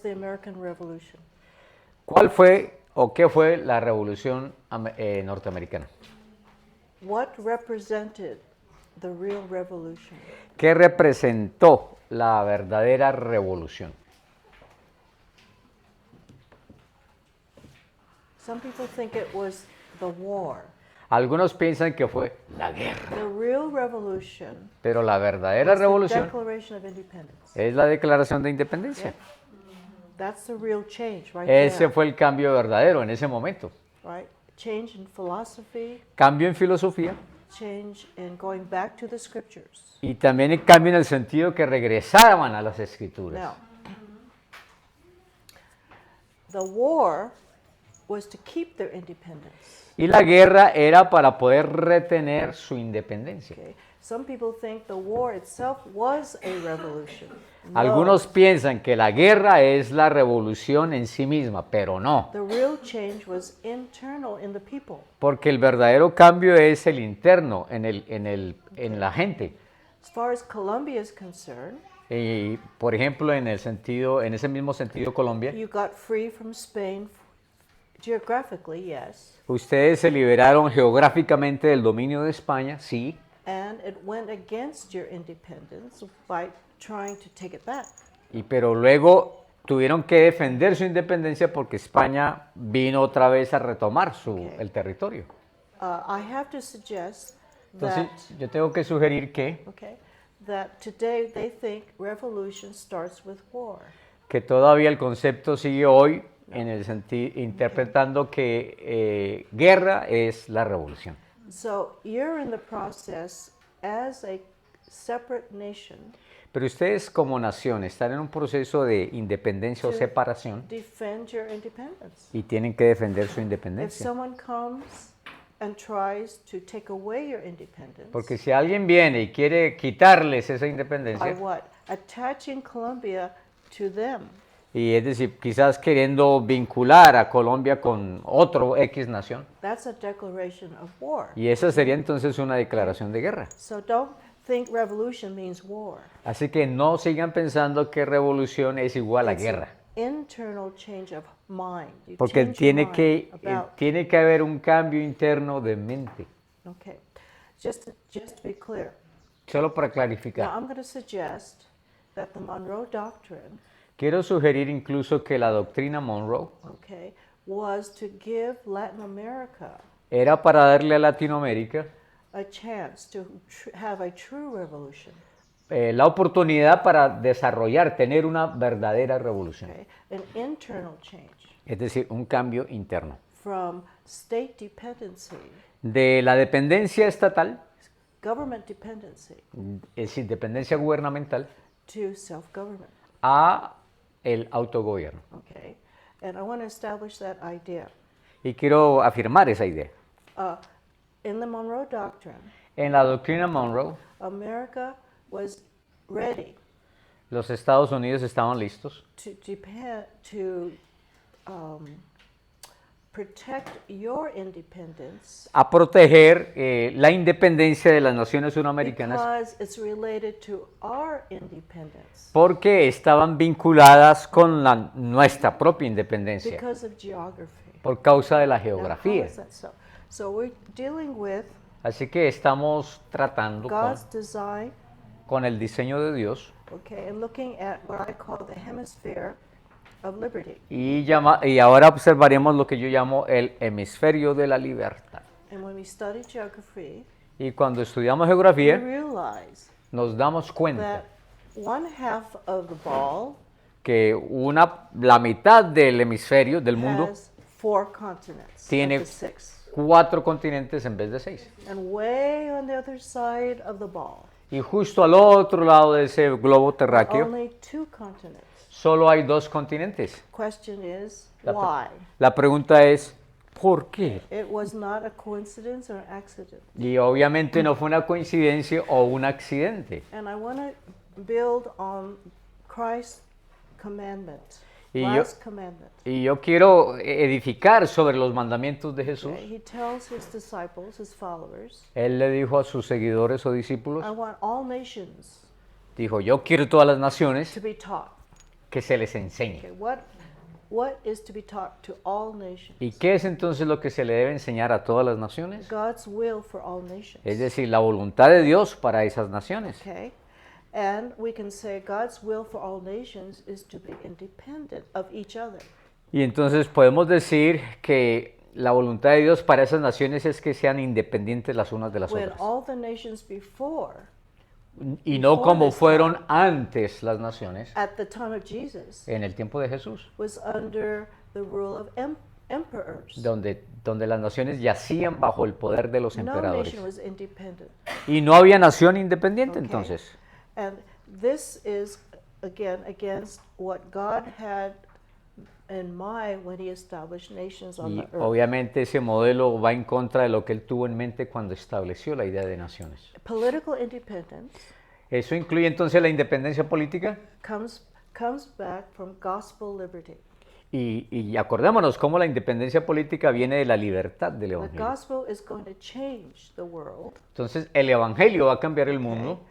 the American Revolution? ¿Cuál fue o qué fue la revolución norteamericana? What represented the real revolution? ¿Qué representó la verdadera revolución? Some people think it was the war. Algunos piensan que fue la guerra, The real revolution pero la verdadera was the revolución Declaration of Independence. es la Declaración de Independencia. That's the real change right Ese there, fue el cambio verdadero en ese momento. right? Change in philosophy, Cambio en filosofía change in going back to the scriptures. y también el cambio en el sentido que regresaban a las escrituras. Now, the war was to keep their independence. Y la guerra era para poder retener su independencia. Okay? Some people think the war itself was a revolution. No. Algunos piensan que la guerra es la revolución en sí misma, pero no, The real change was internal in the people. porque el verdadero cambio es el interno en la gente. As far as Colombia is concerned, Y, por ejemplo, en ese mismo sentido, Colombia, you got free from Spain geographically, yes, ustedes se liberaron geográficamente del dominio de España, sí, and it went against your independence by trying to take it back. pero luego tuvieron que defender su independencia porque España vino otra vez a retomar el territorio. I have to suggest Entonces, that, yo tengo que sugerir that today they think revolution starts with war. que todavía el concepto sigue hoy en el sentido interpretando que guerra es la revolución. So you're in the process as a separate nation Pero ustedes como nación están en un proceso de independencia o separación defend your independence. y tienen que defender su If independencia. someone comes and tries to take away your independence, Porque si alguien viene y quiere quitarles esa by independencia, what? Attaching Colombia to them. y es decir, quizás queriendo vincular a Colombia con otro X nación, That's a declaration of war. y esa sería entonces una declaración de guerra. So don't think revolution means war. Así que no sigan pensando que revolución es igual a It's guerra. an internal change of mind. You Porque change your mind about, tiene que haber un cambio interno de mente. okay. Just to be clear. Solo para Now clarificar. I'm going to suggest that the Monroe Doctrine, Quiero sugerir incluso que la doctrina Monroe okay, was to give Latin America era para darle a Latinoamérica a chance to have a true revolution, la oportunidad para desarrollar, tener una verdadera revolución. okay, an internal change Es decir, un cambio interno. from state dependency, De la dependencia estatal, government dependency, es decir, dependencia gubernamental, to self-government, a el autogobierno. okay? And I want to establish that idea. Y quiero afirmar esa idea. In the Monroe Doctrine, En la doctrina Monroe, America was ready los Estados Unidos estaban listos to protect your independence a proteger la independencia de las naciones suramericanas because it's related to our independence porque estaban vinculadas con nuestra propia independencia because of geography. por causa de la Now, how geografía. is that so? So we're dealing with Así que estamos tratando God's design, con el diseño de Dios okay, and looking at what I call the hemisphere of liberty. y ahora observaremos lo que yo llamo el hemisferio de la libertad. And when we study geography, Y cuando estudiamos we geografía realize nos damos cuenta that one half of the ball que la mitad del hemisferio del mundo has 4 continents. tiene of the 6. 4 continentes en vez de 6. And way on the other side of the ball, Y justo al otro lado de ese globo terráqueo only 2 continents. solo hay 2 continentes. Question is, La, why? la pregunta es, ¿por qué? It was not a coincidence or accident. Y obviamente no fue una coincidencia o un accidente. And I want to build on Christ's commandment, Y last commandment. Y yo quiero edificar sobre los mandamientos de Jesús. Okay, he tells his disciples, his followers, Él le dijo a sus seguidores o discípulos, I want all nations dijo, yo quiero todas las naciones to be taught. que se les enseñe. Okay, what is to be taught to all nations? ¿Y qué es entonces lo que se le debe enseñar a todas las naciones? God's will for all nations. Es decir, la voluntad de Dios para esas naciones. Okay, and we can say God's will for all nations is to be independent of each other. Y entonces podemos decir que la voluntad de Dios para esas naciones es que sean independientes las unas de las When otras. all the nations before, Y no como this fueron antes las naciones at the time of Jesus, en el tiempo de Jesús, was under the rule of emperors. donde las naciones yacían bajo el poder de los No emperadores. nation was independent. Y no había nación independiente Okay? entonces. And this is, again, against what God had in mind when he established nations on Y the earth. obviamente ese modelo va en contra de lo que él tuvo en mente cuando estableció la idea de naciones. Political independence Eso incluye entonces la independencia política. comes back from gospel liberty. Y acordémonos cómo la independencia política viene de la libertad del The Evangelio. gospel is going to change the world Entonces el Evangelio va a cambiar el mundo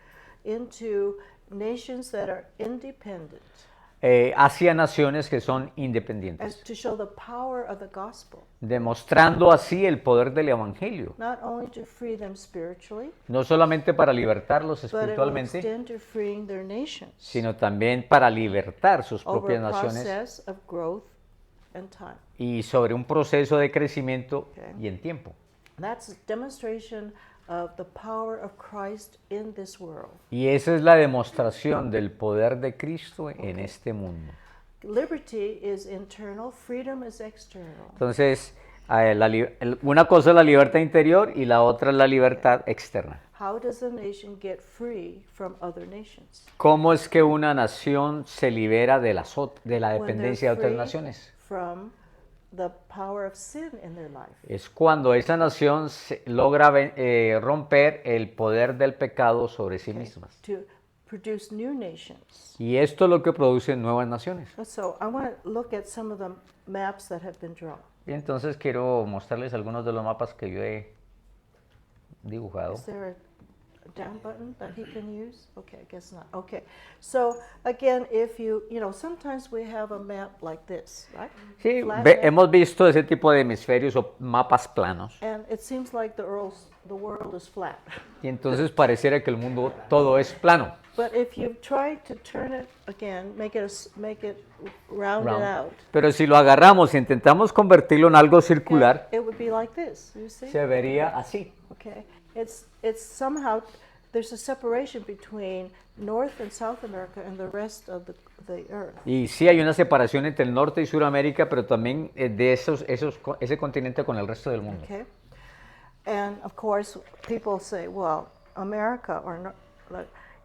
into nations that are independent, hacia naciones que son independientes, as to show the power of the gospel, demostrando así el poder del Evangelio, not only to free them spiritually, no solamente para libertarlos but it will espiritualmente, extend to freeing their nations sino también para libertar sus over propias a naciones process of growth and time. y sobre un proceso de crecimiento Okay. y en tiempo. That's a demonstration of the power of Christ in this world. Y esa es la demostración del poder de Cristo en este mundo. Liberty is internal, freedom is external. Entonces, una cosa es la libertad interior y la otra es la libertad externa. How does a nation get free from other nations? ¿Cómo es que una nación se libera de la When dependencia de they're otras free naciones? from the power of sin in their life. Es cuando esa nación logra romper el poder del pecado sobre sí mismas. To produce new nations. Y esto es lo que produce nuevas naciones. So I want to look at some of the maps that have been drawn. Y entonces quiero mostrarles algunos de los mapas que yo he dibujado. Is there a down button that he can use? Okay, I guess not. Okay. So again, if you know, sometimes we have a map like this, right? Sí, Flat map. hemos visto ese tipo de hemisferios o mapas planos. And it seems like the world is flat. Y entonces pareciera que el mundo todo es plano. But if you try to turn it again, make it round it Round. out, Pero si lo agarramos e intentamos convertirlo en algo circular, it would be like this. You see? se vería así. Okay. It's somehow there's a separation between North and South America and the rest of the earth. Y sí hay una separación entre el norte y Sudamérica, pero también de ese continente con el resto del mundo. Okay. And of course, people say, well, America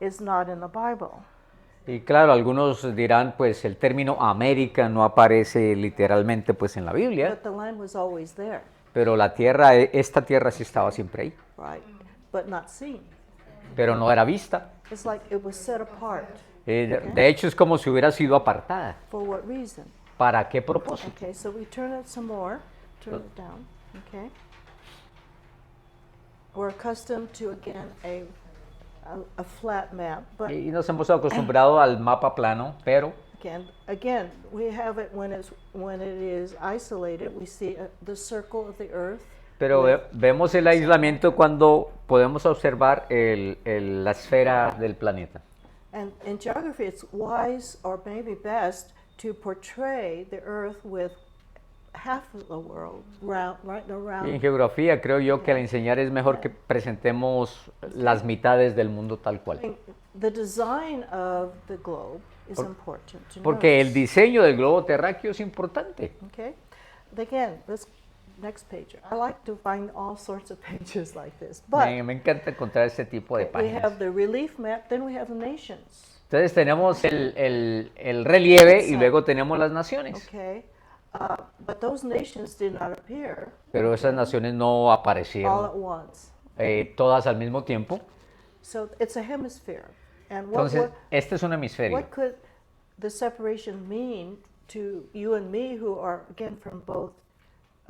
is not in the Bible. Y claro, algunos dirán, pues el término América no aparece literalmente pues en la Biblia, But the land was always there, pero la tierra, esta tierra sí estaba siempre ahí, right? But not seen. pero no era vista. It's like it was set apart. De hecho, es como si hubiera sido apartada. For what reason? ¿Para qué propósito? Okay, so we turn it some more. Turn it down. Okay. We're accustomed to again a flat map, but Y nos hemos acostumbrado al mapa plano, pero again, we have it when it is isolated. We see the circle of the earth. vemos el aislamiento cuando podemos observar la esfera del planeta. And in geography, it's wise or maybe best to portray the earth with half of the world right around. Y en geografía creo yo que al enseñar es mejor que presentemos las mitades del mundo tal cual. The design of the globe is important to Porque el notice. diseño del globo terráqueo es importante. Okay. Again, this next page. I like to find all sorts of pages like this. But Me encanta encontrar este tipo de we páginas. have the relief map, then we have the nations. Entonces tenemos el relieve y luego tenemos las naciones. Okay. But those nations did not appear Pero esas naciones no all at aparecieron once. todas al mismo tiempo. So it's a hemisphere. And Entonces, este es un hemisferio. what could the separation mean to you and me who are, again, from both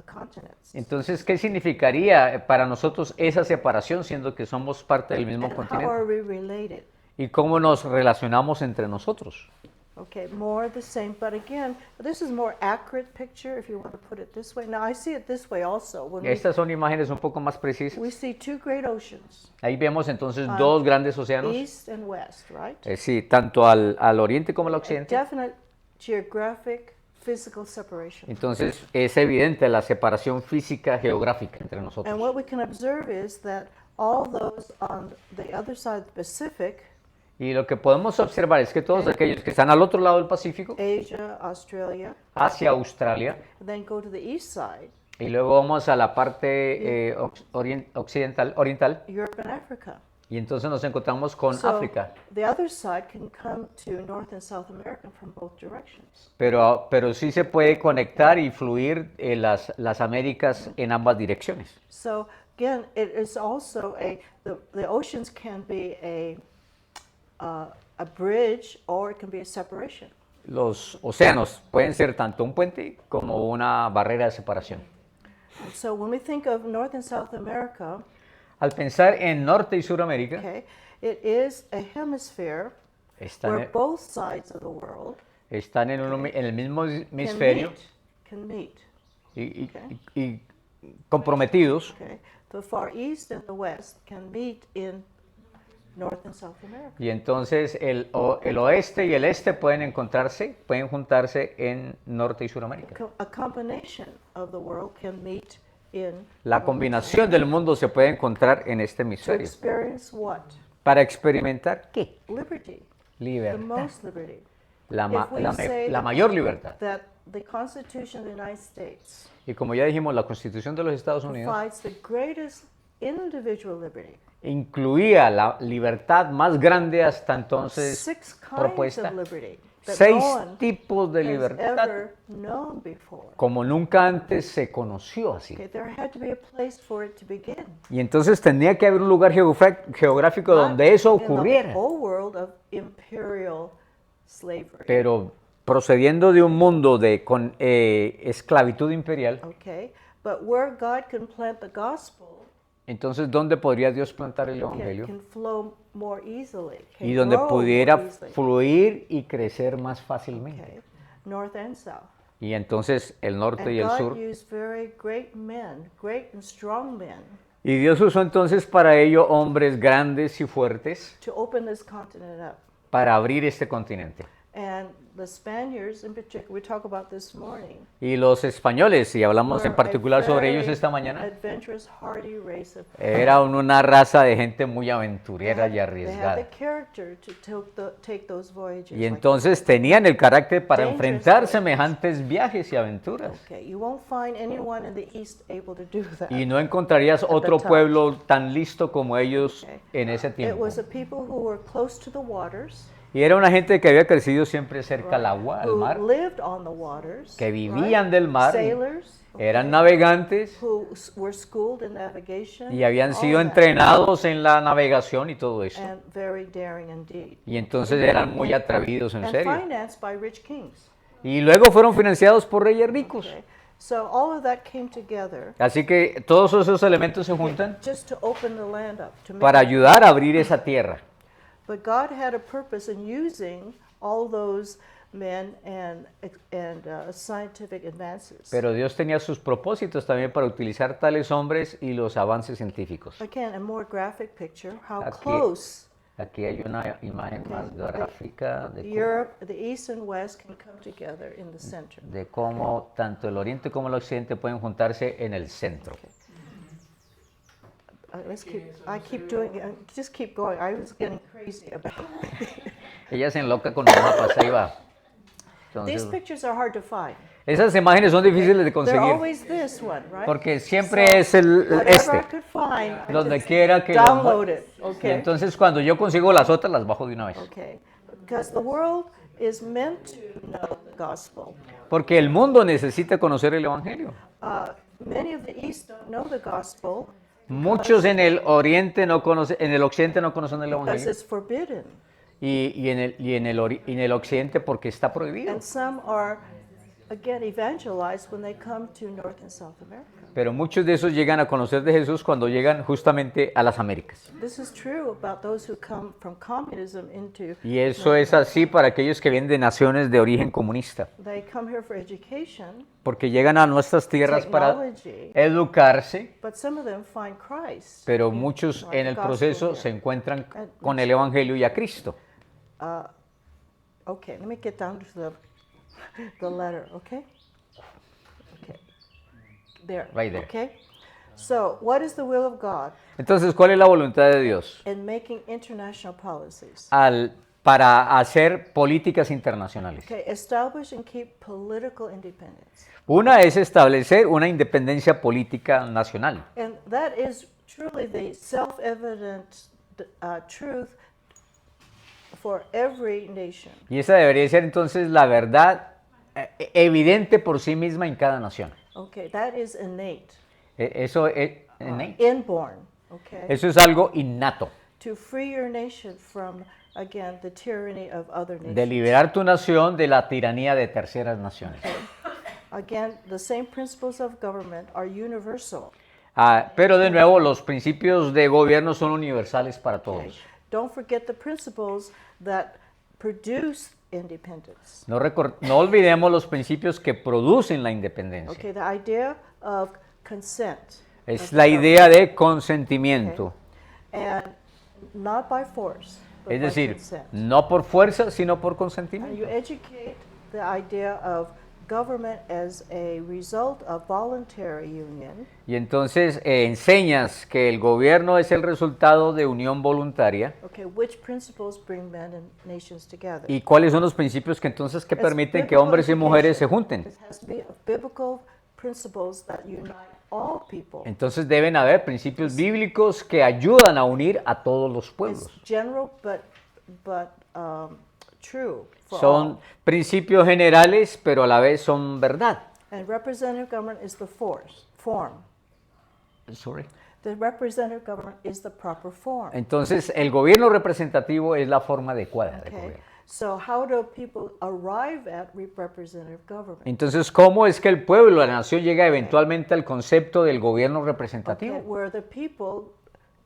continents? Entonces, ¿qué significaría para nosotros esa separación siendo que somos parte del mismo And how continente? are we related? ¿Y cómo nos relacionamos entre nosotros? Okay, more of the same, but again, this is more accurate picture if you want to put it this way. Now I see it this way also. When Estas son imágenes un poco más precisas. we see two great oceans, Ahí vemos entonces dos grandes océanos. east and west, right? Sí, tanto al oriente como al occidente. Definite geographic, physical separation. Entonces es evidente la separación física geográfica entre And nosotros. what we can observe is that all those on the other side of the Pacific, Y lo que podemos observar es que todos aquellos que están al otro lado del Pacífico, Asia, Australia, hacia Australia, then go to the east side, y luego vamos a la parte oriental, Europe and Africa. y entonces nos encontramos con So África. the other side can come to North and South America from both directions. Pero sí se puede conectar y fluir las Américas en ambas direcciones. So again, it is also the oceans can be a bridge or it can be a separation. Los océanos pueden ser tanto un puente como una barrera de separación. And so when we think of North and South America, Al pensar en Norte y Suramérica, okay, it is a hemisphere están, where both sides of the world están en el mismo can hemisferio meet. y, Okay. y comprometidos. Okay, the Far East and the West can meet in North and South America. Y entonces el oeste y el este pueden juntarse en Norte y Suramérica. A combination of the world can meet in La combinación del mundo se puede encontrar en este to hemisferio. experience what? ¿Para experimentar qué? Liberty, the Libertad. most liberty. La, If we say la that- mayor libertad. That the Constitution of the United States Y como ya dijimos, la Constitución de los Estados Unidos provides the greatest individual liberty. incluía la libertad más grande hasta entonces Six kinds propuesta. of liberty that 6 no one tipos de has libertad ever known before. como nunca antes se conoció así. Okay, there had to be a place for it to begin. Y entonces tenía que haber un lugar geográfico donde eso Not in the ocurriera. whole world of imperial slavery. Pero procediendo de un mundo con esclavitud imperial, Okay, but where God can plant the gospel entonces ¿dónde podría Dios plantar el can, Evangelio? can flow more easily. Can Y donde grow more pudiera easily. fluir y crecer más fácilmente. Okay, north and south. Y entonces el norte y And el God sur. used very great men, great and strong men, Y Dios usó entonces para ello hombres grandes y fuertes to open this continent up. para abrir este continente. And the Spaniards, in particular, we talk about this morning. Y los españoles, y hablamos en were particular a sobre ellos very esta mañana, adventurous, hardy race of eran una raza de gente muy aventurera y They had arriesgada. the character to take those voyages. Y like entonces tenían el carácter para Dangerous enfrentar voyages. semejantes viajes y aventuras. that. Okay, you won't find anyone in the East able to do that. Y no encontrarías otro time. pueblo tan listo como ellos Okay. en ese It tiempo. was a people who were close to the waters, Y era una gente que había crecido siempre cerca al agua, al who mar, lived on the waters, que vivían del mar, sailors, eran navegantes who were schooled in navigation, y habían all sido that, entrenados en la navegación y todo eso. and very daring indeed. Y entonces eran muy atrevidos en And serio. financed by rich kings. Y luego fueron financiados por reyes ricos. Okay. So all of that came together Así que todos esos elementos se juntan just to open the land up, to make para it. ayudar a abrir esa tierra. But God had a purpose in using all those men and scientific advances. Pero Dios tenía sus propósitos también para utilizar tales hombres y los avances científicos. Again, a more graphic picture, how Aquí- close Aquí hay una imagen más gráfica Europe, the East and West can come together in the center. de cómo tanto el oriente como el occidente pueden juntarse en el centro. Just keep going. I was getting crazy about Ella se enloca con los mapas, ahí va. These Entonces, pictures are hard to find. esas imágenes son difíciles de They're conseguir always this one, right? porque siempre So, es el whatever I este. could find, I Donde just quiera que download it. Y Okay. entonces cuando yo consigo las otras las bajo de una vez. Okay. Because the world is meant to know the gospel. Porque el mundo necesita conocer el evangelio. Many of the East don't know the gospel Muchos en el oriente no conocen, en el occidente no conocen el because evangelio it's forbidden. y en el occidente porque está prohibido. And some are again, evangelize when they come to North and South America. Pero muchos de esos llegan a conocer de Jesús cuando llegan justamente a las Américas. This is true about those who come from communism into. Y eso es así para aquellos que vienen de naciones de origen comunista, They come here for education, porque llegan a nuestras tierras para technology, educarse, but some of them find Christ. pero muchos en el proceso se encuentran con el Evangelio y a Cristo. Okay, let me get down to the letter, okay? Okay. There. Right there. Okay? So, what is the will of God Entonces, ¿cuál es la voluntad de Dios? in making international policies? Para hacer políticas internacionales. Okay, establish and keep political independence. Una es establecer una independencia política nacional. And that is truly the self-evident truth for every nation. Y esa debería ser entonces la verdad evidente por sí misma en cada nación. Okay, that is innate, Eso es, inborn, okay? eso es algo innato. To free your nation from, again, the tyranny of other De nations. liberar tu nación de la tiranía de terceras naciones. Again, the same principles of government are universal. Pero de nuevo, los principios de gobierno son universales para todos. Don't forget the principles that produce independence. No olvidemos los principios que producen la independencia. Okay, the idea of consent. Es of la the idea de consentimiento. government. And not by force, but Es by decir, consent. no por fuerza, sino por And consentimiento. you educate the idea of government as a result of voluntary union. Y entonces enseñas que el gobierno es el resultado de unión voluntaria. Okay, which principles bring men and nations together? ¿Y cuáles son los principios que entonces que It's permiten que biblical hombres y mujeres se education. junten? It has to be biblical principles that unite all people. Entonces deben haber principios bíblicos que ayudan a unir a todos los It's pueblos. general but true for Son all. principios generales, pero a la vez son verdad. And representative government is the form. Sorry. The representative government is the proper form. Entonces el gobierno representativo es la forma adecuada de Okay. gobierno. So how do people arrive at representative government? Entonces, ¿cómo es que el pueblo, la nación, llega eventualmente al concepto del gobierno Okay, representativo? where the people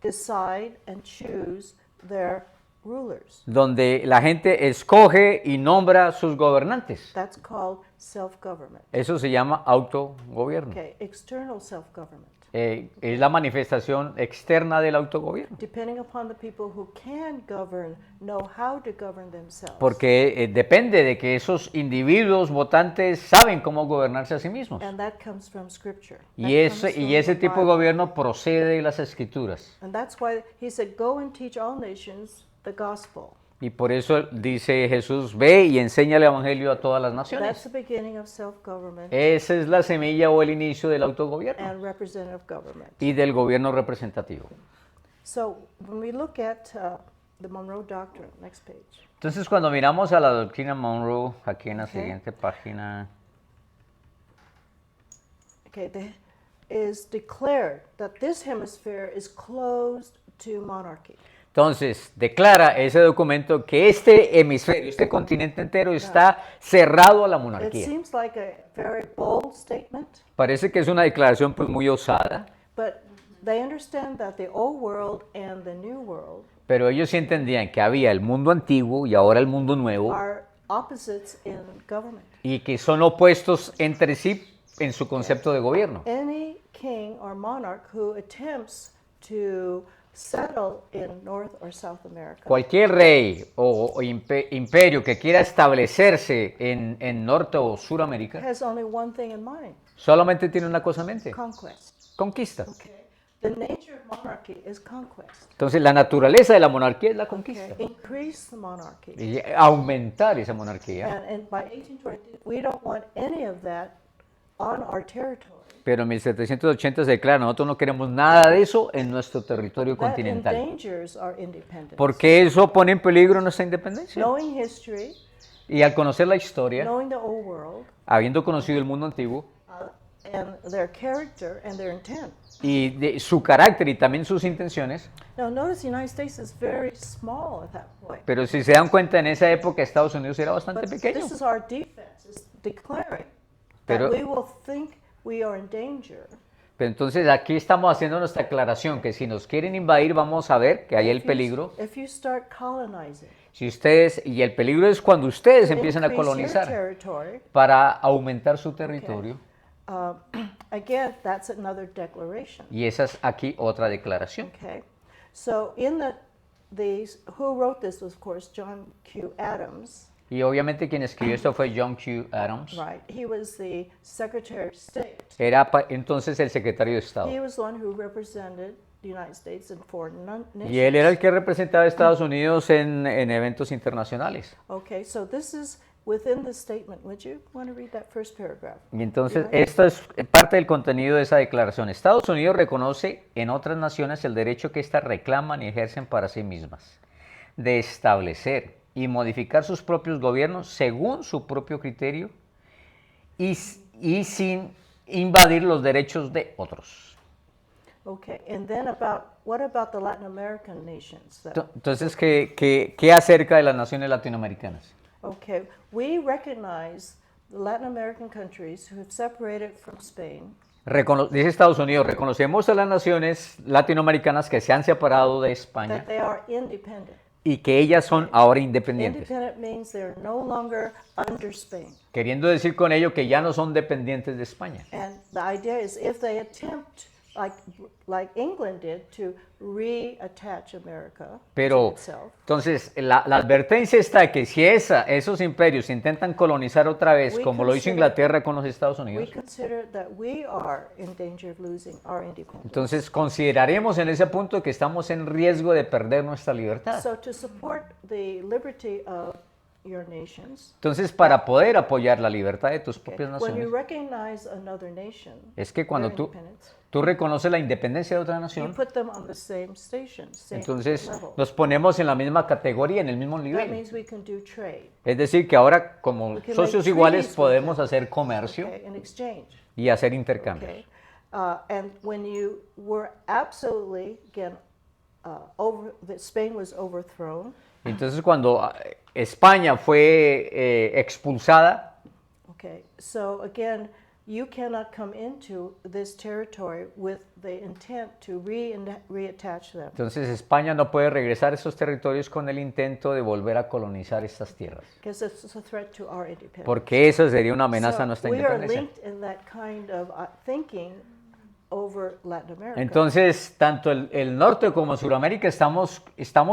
decide and choose their rulers. Donde la gente escoge y nombra sus gobernantes. That's called self-government. Eso se llama autogobierno. Okay, external self-government. Es la manifestación externa del autogobierno. Depending upon the people who can govern, know how to govern themselves. Porque depende de que esos individuos votantes saben cómo gobernarse a sí mismos. And that comes from Scripture. Y ese tipo de gobierno procede de las Escrituras. And that's why he said, go and teach all nations the gospel. Y por eso dice Jesús, ve y enseña el Evangelio a todas las That's naciones. the beginning of self-government Esa es la semilla o el inicio del autogobierno and representative government. y del gobierno representativo. So when we look at the Monroe Doctrine, next page. Entonces, cuando miramos a la doctrina Monroe, aquí en la Okay. siguiente página, Okay, is declared that this hemisphere is closed to monarchy. entonces declara ese documento que este hemisferio, este continente entero está cerrado a la It monarquía. seems like a very bold statement, Parece que es una declaración pues muy osada, but they understand that the old world and the new world pero ellos sí entendían que había el mundo antiguo y ahora el mundo nuevo are opposites in government. y que son opuestos entre sí en su concepto de gobierno. Any king or monarch who attempts to settle in North or South America Cualquier rey o imperio que quiera establecerse en Norte o Suramérica has only one thing in mind: solamente tiene una cosa en mente, conquest. conquista. Okay. The nature of monarchy is conquest. Entonces la naturaleza de la monarquía es la conquista. Okay. Increase the monarchy. Y aumentar esa monarquía. And by 1820, we don't want any of that on our territory. Pero en 1780 se declara, nosotros no queremos nada de eso en nuestro territorio That continental. endangers our independence. Porque eso pone en peligro nuestra independencia. Knowing history, Y al conocer la historia, knowing the old world, habiendo conocido el mundo antiguo, and their character and their intent. y de su carácter y también sus intenciones, Now, notice the United States is very small at that point. pero si se dan cuenta en esa época Estados Unidos era bastante But pequeño. this is our defense, is declaring Pero, we will think we are in danger. pero entonces aquí estamos haciendo nuestra aclaración, que si nos quieren invadir vamos a ver que hay el If you- peligro. If you start colonizing, Si ustedes, y el peligro es cuando ustedes to empiezan a increase your colonizar territory, para aumentar su territorio. again, that's another declaration. Y esa es aquí otra declaración. Okay, so in these, who wrote this was, of course, John Q. Adams, Y obviamente quien escribió esto fue John Q. Adams. right? He was the Secretary of State. Era entonces el secretario de Estado. He was the one who represented the United States in foreign nations. Y él era el que representaba a Estados Unidos en eventos internacionales. Okay, so this is within the statement. Would you want to read that first paragraph? Y entonces esta es parte del contenido de esa declaración. Estados Unidos reconoce en otras naciones el derecho que éstas reclaman y ejercen para sí mismas, de establecer y modificar sus propios gobiernos según su propio criterio y sin invadir los derechos de otros. Okay, and then what about the Latin American nations? Entonces, ¿qué acerca de las naciones latinoamericanas? Okay, we recognize the Latin American countries who have separated from Spain. Dice Estados Unidos, reconocemos a las naciones latinoamericanas que se han separado de España That they are independent. y que ellas son ahora independientes, Independent means they're no longer under Spain. queriendo decir con ello que ya no son dependientes de España. And the idea is if they attempt, like England did, to reattach America Pero to itself, entonces la advertencia está de que si esos imperios intentan colonizar otra vez, We como lo hizo consider- Inglaterra con los Estados we Unidos, consider that we are in danger of losing our independence. entonces consideraremos en ese punto que estamos en riesgo de perder nuestra libertad. So to support the liberty of your nations, Entonces, para poder apoyar la libertad de tus okay, propias when you naciones, recognize another nation, es que cuando their tú independence, reconoces la independencia de otra you nación, put them on the same station, same entonces level. nos ponemos en la misma categoría, en el mismo That nivel. means we can do trade, Es decir, que ahora como We can socios make iguales treaties with podemos them. hacer comercio okay, in exchange. y hacer intercambios. Okay, and when you were absolutely again that Spain was overthrown, Entonces, cuando España fue expulsada, okay, so again, you cannot come into this territory with the intent to reattach them. entonces España no puede regresar a esos territorios con el intento de volver a colonizar estas tierras, Because it's a threat to our independence. porque eso sería una amenaza So a nuestra we are independencia. linked in that kind of thinking over Latin America. Entonces, tanto el norte como Sudamérica estamos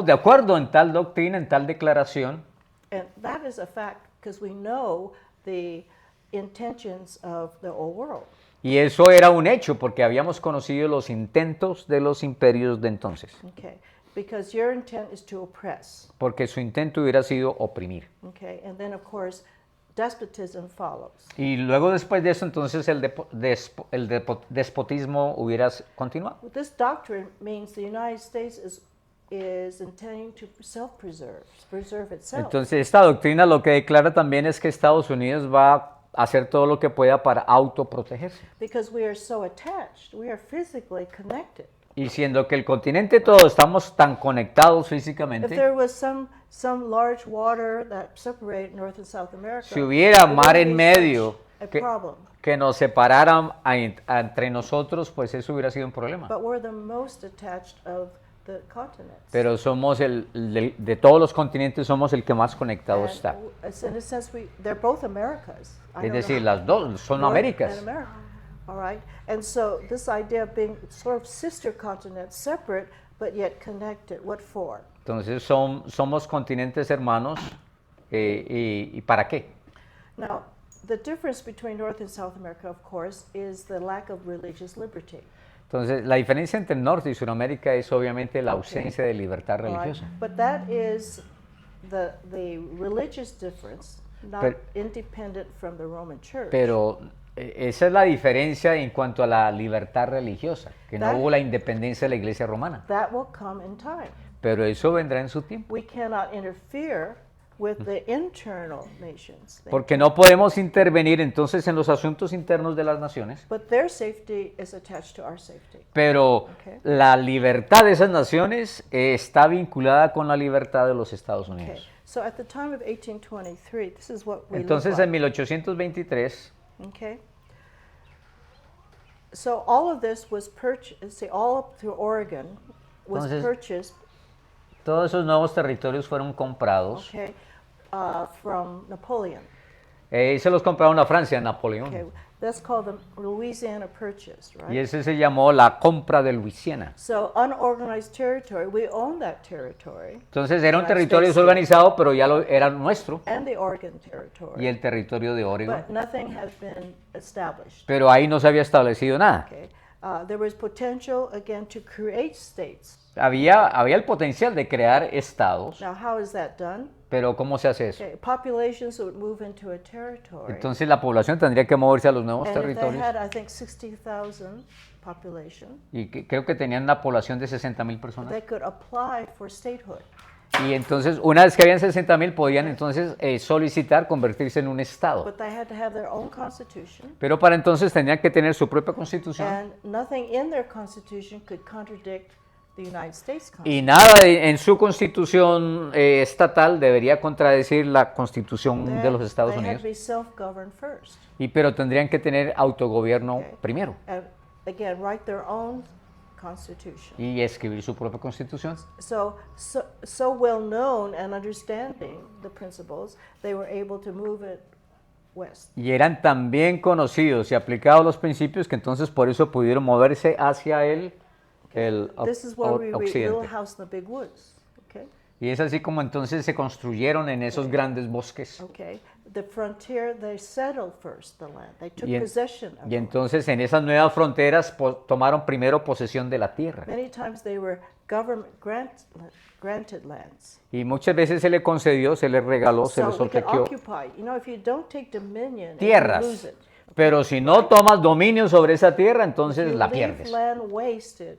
de acuerdo en tal doctrina, en tal declaración, And that is a fact because we know the intentions of the old world. y eso era un hecho porque habíamos conocido los intentos de los imperios de entonces, Okay, because your intent is to oppress. porque su intento hubiera sido oprimir. Okay, and then of course, despotism follows. Y luego después de eso, entonces el despotismo hubiera continuado. This doctrine means the United States is intending to preserve itself. Entonces, esta doctrina lo que declara también es que Estados Unidos va a hacer todo lo que pueda para autoprotegerse. Because we are so attached, we are physically connected. Y siendo que el continente todo estamos tan conectados If físicamente, there was some large water that separated North and South America, si hubiera it mar wouldn't en be such medio a que, problem. que nos separaran entre nosotros, pues eso hubiera sido un problema. But we're the most attached of the continents. Pero somos de todos los continentes somos el que más conectado And está. in a sense, they're both Americas. I Es don't decir, know. las dos son North Américas. and America. All right. And so this idea of being sort of sister continents, separate but yet connected. What for? Entonces somos continentes hermanos. ¿Y para qué? Now, the difference between North and South America, of course, is the lack of religious liberty. Entonces, la diferencia entre Norte y Sudamérica es obviamente la ausencia de libertad All right? religiosa. But that is the religious difference, not Pero- independent from the Roman Church. Pero esa es la diferencia en cuanto a la libertad religiosa, que no That- hubo la independencia de la Iglesia romana. That will come in time. Pero eso vendrá en su tiempo. We cannot interfere with the internal nations. Porque no podemos intervenir entonces en los asuntos internos de las naciones. But their safety is attached to our safety. Pero Okay. la libertad de esas naciones está vinculada con la libertad de los Estados Okay. Unidos. So at the time of 1823, this is what we Entonces, look en like. 1823, Okay. So all of this was purchased, see, all up through Oregon was Entonces- purchased, Todos esos nuevos territorios fueron comprados. okay, from Napoleon. Y se los compraron a Francia, Napoleón. Okay, that's called the Louisiana Purchase, Y right? ese se llamó la compra de Luisiana. So unorganized territory, we own that territory, Entonces era un United territorio States, desorganizado, pero ya era nuestro. and the Oregon Y territory, el territorio de Oregon. but nothing has been established. Pero ahí no se había establecido nada. Okay, there was potential again to create states. Había el potencial de crear estados, Now, how is that done? pero ¿cómo se hace eso? Okay, populations would move into a territory. Entonces la población tendría que moverse a los nuevos And if they territorios. had, I think, 60,000 population, Y creo que tenían una población de 60.000 personas. they could apply for statehood. Y entonces, una vez que habían 60.000, podían entonces solicitar convertirse en un estado. But they had to have their own constitution, Pero para entonces tenían que tener su propia constitución. and nothing in their constitution could contradict the United States Y Constitution. nada en su constitución estatal debería contradecir la constitución de los Estados They had Unidos. to be self-governed first, Pero tendrían que tener autogobierno Okay. primero and again, write their own constitution. y escribir su propia constitución. So well known and understanding the principles, they were able to move it west. Y eran tan bien conocidos y aplicados los principios que entonces por eso pudieron moverse hacia el This is where we read Little occidente. House in the Big Woods. Okay. Y es así como entonces se construyeron en esos grandes bosques. Okay. The frontier, they settled first the land. They took Y, possession of y the land. entonces en esas nuevas fronteras tomaron primero posesión de la tierra. Many times they were government granted lands. Y muchas veces se le concedió, se le regaló, se So les we can obsequió occupy. You know, if you don't take dominion, you lose tierras. it. Pero si no tomas dominio sobre esa tierra, entonces If you la leave pierdes. land wasted,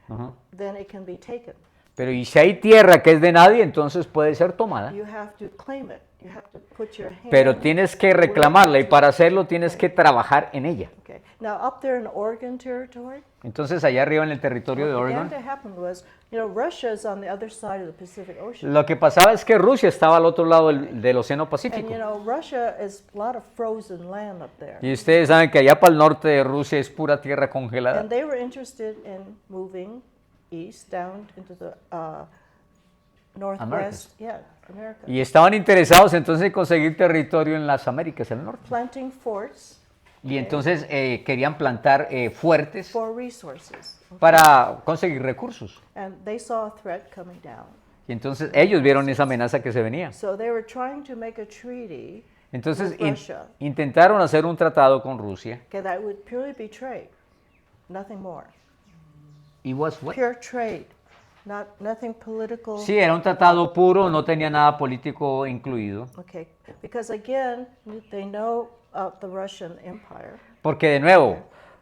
Ujú. then it can be taken. Pero y si hay tierra que es de nadie, entonces puede ser tomada. You have to claim it. You have to put your hand. Pero tienes que reclamarla y para hacerlo tienes que trabajar en ella. Okay. Now up there in Oregon territory, Entonces allá arriba en el territorio de what began Oregon, to happen was, you know, Russia is on the other side of the Pacific Ocean. lo que pasaba es que Rusia estaba al otro lado del Océano And Pacífico. you know, Russia is a lot of frozen land up there. Y ustedes saben que allá para el norte de Rusia es pura tierra congelada. And they were interested in moving east down into the northwest, America. Y estaban interesados entonces en conseguir territorio en las Américas del Norte. Planting forts Y entonces querían plantar fuertes for resources. para conseguir recursos. And they saw a threat coming down. Y entonces ellos vieron esa amenaza que se venía. So they were trying to make a treaty Entonces with Russia. intentaron hacer un tratado con Rusia. Okay, that would purely be trade, nothing more. ¿Y was what? Pure trade, nothing political. Sí, era un tratado puro, no tenía nada político incluido. Okay, because again, they know of the Russian Empire. Porque de nuevo,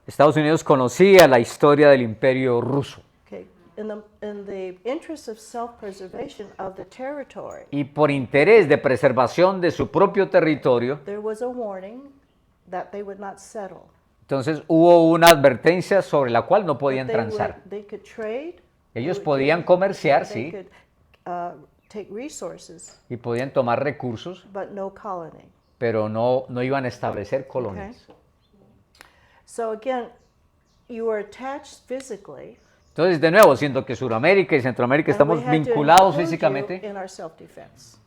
Estados Unidos conocía la historia del imperio ruso. Okay, in the interest of self-preservation of the territory, Y por interés de preservación de su propio territorio, there was a warning that they would not settle. entonces hubo una advertencia sobre la cual no podían But transar. they could trade. they Ellos would podían get- comerciar, they sí, could take resources, y podían tomar recursos, but no colony. pero no iban a establecer colonias. Okay. So again, you were attached physically. Entonces, de nuevo, siendo que Sudamérica y Centroamérica and estamos we had to vinculados include you físicamente, in our self-defense.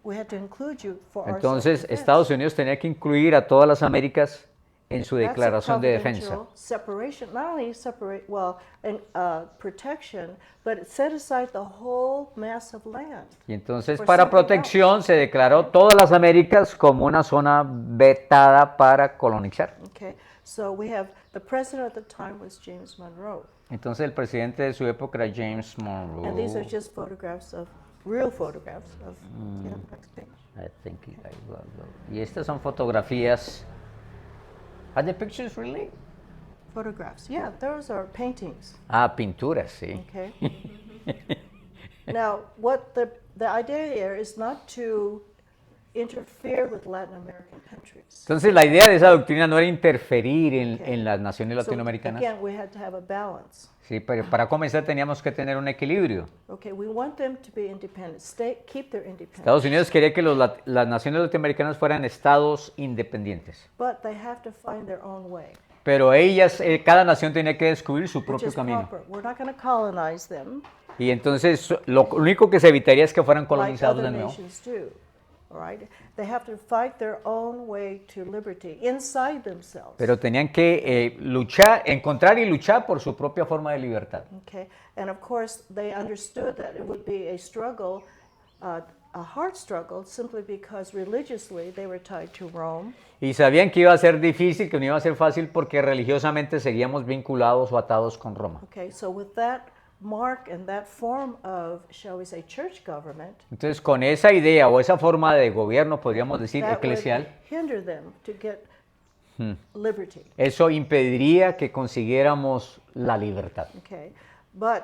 We had to include you for our entonces self-defense. Estados Unidos tenía que incluir a todas las Américas en su That's a declaración de defensa. confidential separation, not only separate, protection, but it set aside the whole mass of land. Y entonces For para something protección se declaró todas las Américas como una zona vetada para colonizar. Okay, so we have the president at the time was James Monroe, Entonces el presidente de su época era James Monroe. and these are just photographs of real photographs of. Yeah, next page. I think y estas son fotografías. Are the pictures really? Photographs. Yeah, those are paintings. Ah, pinturas, sí. Okay. Now, what the idea here is not to interfere with Latin American countries. Entonces la idea de esa doctrina no era interferir en las naciones So latinoamericanas. again, we had to have a balance. Sí, pero para comenzar teníamos que tener un equilibrio. Okay, we want them to be independent. Keep their independence. Estados Unidos quería que las naciones latinoamericanas fueran estados independientes. But they have to find their own way, Pero ellas, cada nación tenía que descubrir su which propio is camino. proper. We're not going to colonize them Y entonces lo único que se evitaría es que fueran like colonizados other de nuevo. nations do. All right? They have to fight their own way to liberty inside themselves. Pero tenían que luchar, encontrar y luchar por su propia forma de libertad. Okay, and of course they understood that it would be a struggle, a hard struggle, simply because religiously they were tied to Rome. Y sabían que iba a ser difícil, que no iba a ser fácil porque religiosamente seguíamos vinculados o atados con Roma. Okay, so with that mark and that form of, shall we say, church government, Entonces, con esa idea o esa forma de gobierno, podríamos decir, that eclesial, would hinder them to get liberty. eso impediría que consiguiéramos la libertad. Okay, but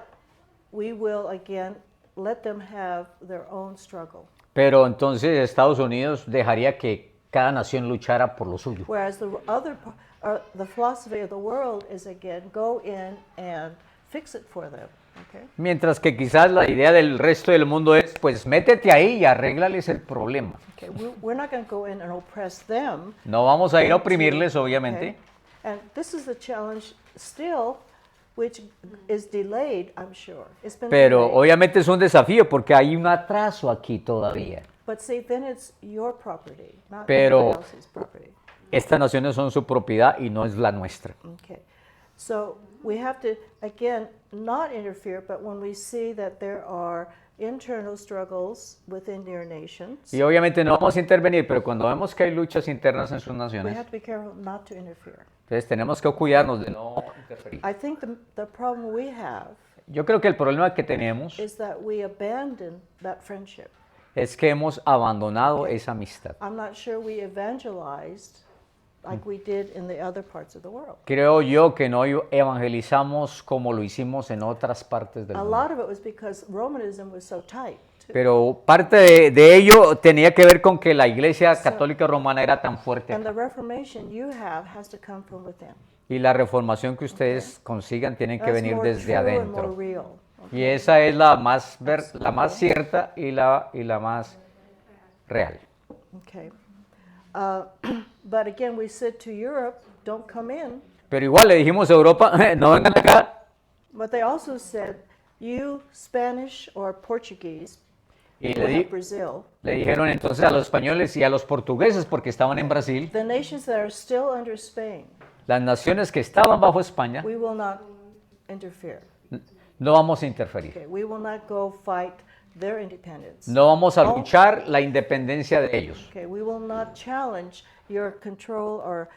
we will again let them have their own struggle. Pero entonces Estados Unidos dejaría que cada nación luchara por lo suyo. Whereas the philosophy of the world is again go in and fix it for them. Okay. Mientras que quizás la idea del resto del mundo es, pues métete ahí y arréglales el problema. Okay. We're not going to go in and oppress them. No vamos a ir a into- oprimirles, obviamente, okay. And this is the challenge still, which is delayed, I'm sure. It's been pero delayed. obviamente es un desafío porque hay un atraso aquí todavía. But see, then it's your property, not Pero- anybody else's property. Estas naciones son su propiedad y no es la nuestra. Okay. So we have to, again, not interfere, but when we see that there are internal struggles within your nations, Y obviamente no vamos a intervenir, pero cuando vemos que hay luchas internas en sus we naciones, have to be careful not to interfere. entonces tenemos que cuidarnos de no interferir. I think the problem we have Yo creo que el problema que tenemos is that we abandon that friendship. es que hemos abandonado esa amistad. I'm not sure we evangelized like we did in the other parts of the world. Creo yo que no evangelizamos como lo hicimos en otras partes del A mundo. lot of it was because Romanism was so tight. too. Pero parte de ello tenía que ver con que la Iglesia Católica Romana era tan fuerte. And the Reformation you have has to come from within. Y la reformación que ustedes consigan tienen que That's venir more desde true and more adentro. real. Y esa es la más cierta y la más real. Okay. But again, we said to Europe, don't come in. Pero igual le dijimos a Europa, no vengan acá. But they also said, you Spanish or Portuguese, Y people of Brazil, le dijeron entonces a los españoles y a los portugueses, porque estaban en Brasil, the nations that are still under Spain, las naciones que estaban bajo España, we will not interfere. no vamos a interferir. Okay, we will not go fight their independence. No vamos a luchar la independencia de ellos. Okay, we will not challenge your control or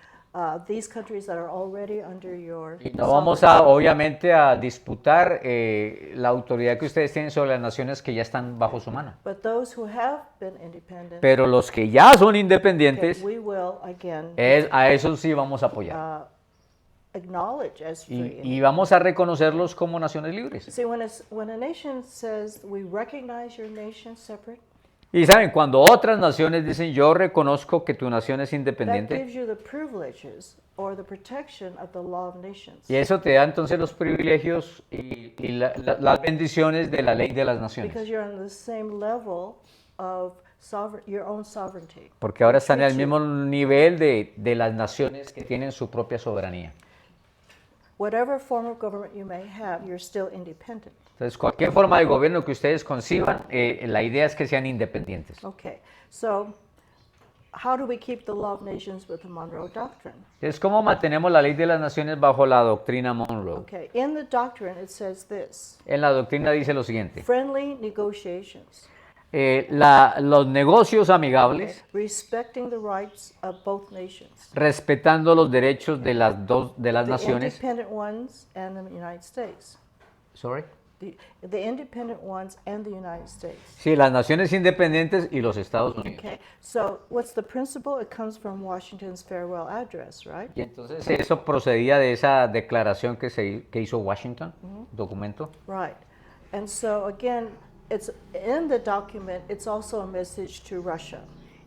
these countries that are already under your. Y no vamos a, obviamente, a disputar la autoridad que ustedes tienen sobre las naciones que ya están bajo su mano. But those who have been independent, Pero los que ya son okay, independientes, we will again a esos sí vamos a apoyar. acknowledge as free. Y vamos a reconocerlos como naciones libres. See, when a nation says we recognize your nation separate, Y saben, cuando otras naciones dicen yo reconozco que tu nación es that independiente, gives you the privileges or the protection of the law of nations. y eso te da entonces los privilegios y las bendiciones de la ley de las naciones. Because you're on the same level of your own sovereignty. Porque ahora están al mismo nivel de las naciones que tienen su propia soberanía. Whatever form of government you may have, you're still independent. Entonces, cualquier forma de gobierno que ustedes conciban, la idea es que sean independientes. Okay, so how do we keep the law of nations with the Monroe Doctrine? Entonces, ¿cómo mantenemos la ley de las naciones bajo la doctrina Monroe? Okay, in the doctrine it says this, En la doctrina dice lo siguiente, friendly negotiations, los negocios amigables, respecting the rights of both nations, respetando los derechos de las the naciones. independent ones and the United States. Sorry. The independent ones and the United States. Sí, las naciones independientes y los Estados Unidos. Okay, so what's the principle? It comes from Washington's farewell address, right? Y entonces eso procedía de esa declaración que hizo Washington, documento. Right. And so again, it's in the document, it's also a message to Russia.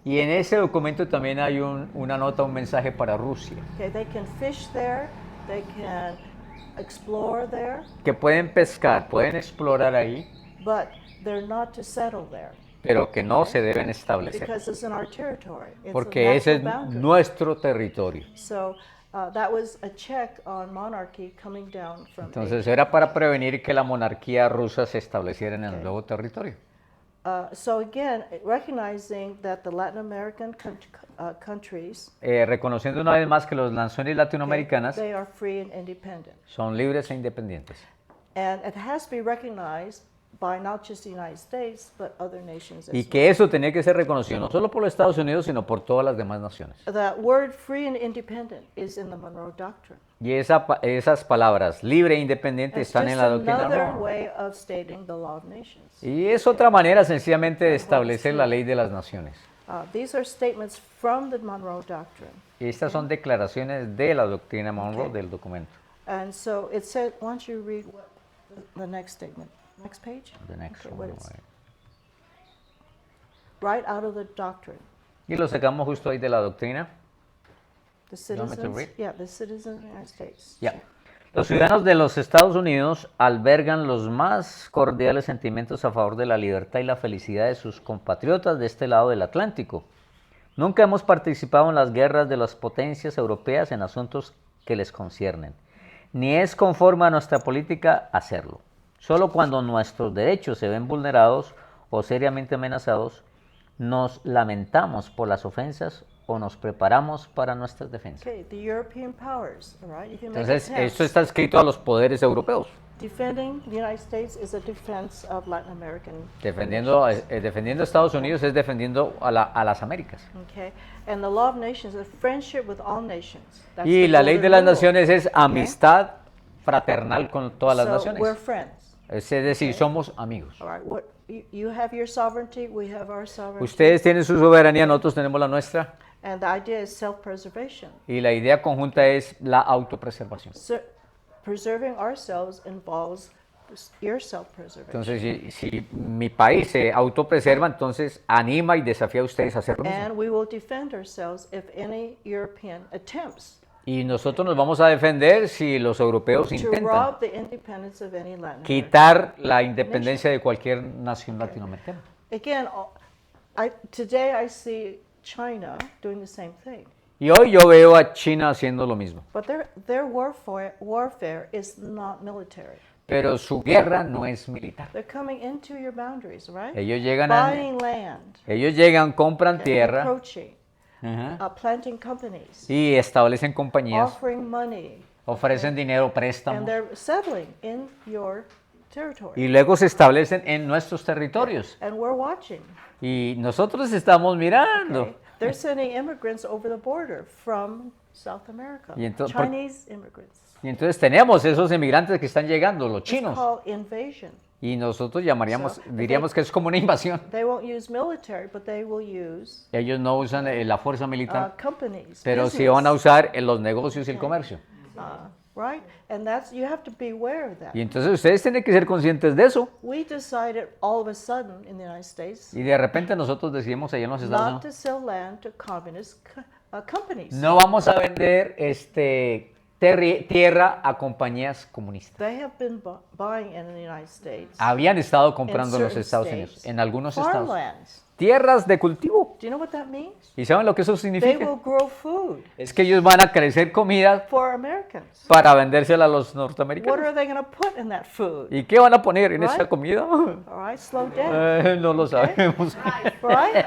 Y en ese documento también hay una nota, un mensaje para Rusia, Okay, they can fish there, they can explore there, que pueden pescar, pueden explorar ahí, but they're not to settle there pero que no se deben establecer, because it's in our territory. It's porque a ese es natural boundary. nuestro territorio. So that was a check on monarchy coming down from Entonces Asia. era para prevenir que la monarquía rusa se estableciera en el nuevo territorio. So again, recognizing that the Latin American countries, Reconociendo una vez más que las naciones latinoamericanas they are free and independent. son libres e independientes. And it has to be recognized by not just the United States, but other nations as Y well. que eso tenía que ser reconocido no solo por los Estados Unidos, sino por todas las demás naciones. That word free and independent is in the Monroe Doctrine. Y esas palabras, libre e independiente, It's están just en la doctrina another Monroe. way of stating the law of nations. Y es otra manera sencillamente de establecer la ley de las naciones. These are statements from the Monroe Doctrine. Y estas son declaraciones de la doctrina Monroe Okay. del documento. And so it said, why don't you read the next statement? Next page? The next Okay, one, what is- right. Right out of the doctrine. Y lo sacamos justo ahí de la doctrina. The You want me to citizens, read? yeah, the citizens of the United States. Ya. Los ciudadanos de los Estados Unidos albergan los más cordiales sentimientos a favor de la libertad y la felicidad de sus compatriotas de este lado del Atlántico. Nunca hemos participado en las guerras de las potencias europeas en asuntos que les conciernen, ni es conforme a nuestra política hacerlo. Solo cuando nuestros derechos se ven vulnerados o seriamente amenazados, nos lamentamos por las ofensas o nos preparamos para nuestras defensas. Okay, the European powers, all right? You can make Entonces, attempts. esto está escrito a los poderes europeos, Defending the United States is a defense of Latin American. defendiendo a Estados Unidos es defendiendo a las Américas. Okay, and the law of nations is friendship with all nations. That's Y the la ley golden de las rule. naciones es amistad fraternal con todas las So we're naciones. friends. Es decir, somos amigos. All right, what you have your sovereignty, we have our sovereignty. Ustedes tienen su soberanía, nosotros tenemos la nuestra. And the idea is self-preservation. Y la idea conjunta es la autopreservación. So, preserving ourselves involves your self-preservation. Entonces, si mi país se autopreserva, entonces anima y desafía a ustedes a hacer lo mismo. And we will defend ourselves if any European attempts Y nosotros nos vamos a defender si los europeos to intentan rob the independence of any Latin American. quitar la independencia de cualquier nación latinoamericana. Again, today I see China doing the same thing. Y hoy yo veo a China haciendo lo mismo, But their warfare is not military. pero su guerra no es militar. They're coming into your boundaries, right? Ellos llegan, compran tierra, encroaching, ajá, planting companies, y establecen compañías, offering money, ofrecen dinero, and préstamos, they're settling in your territory. y luego se establecen en nuestros territorios. And we're watching. Y nosotros estamos mirando. Okay? They're sending immigrants over the border from South America. Y entonces, Chinese immigrants. Y entonces tenemos esos emigrantes que están llegando, los It's chinos. called invasion. Y nosotros they- diríamos que es como una invasión. They won't use military, but they will use Ellos no usan la fuerza militar, companies. pero sí business, van a usar en los negocios y el comercio. right? And you have to be aware of that. Y entonces ustedes tienen que ser conscientes de eso. We decided all of a sudden in the United States Y de repente nosotros decidimos allá en los Estados not Unidos, to sell land to communist companies. no vamos a vender tierra a compañías comunistas. They have been buying in the United States. Habían estado in comprando en los certain Estados states, Unidos, en algunos estados. farmlands. Tierras de cultivo. Do you know what that means? ¿Y saben lo que eso They significa? will grow food Es que ellos van a crecer comida for Americans. para vendérsela a los What norteamericanos. are they going to put in that food? ¿Y qué van a poner en Right. esa comida? All right, slow down. No lo sabemos. Right?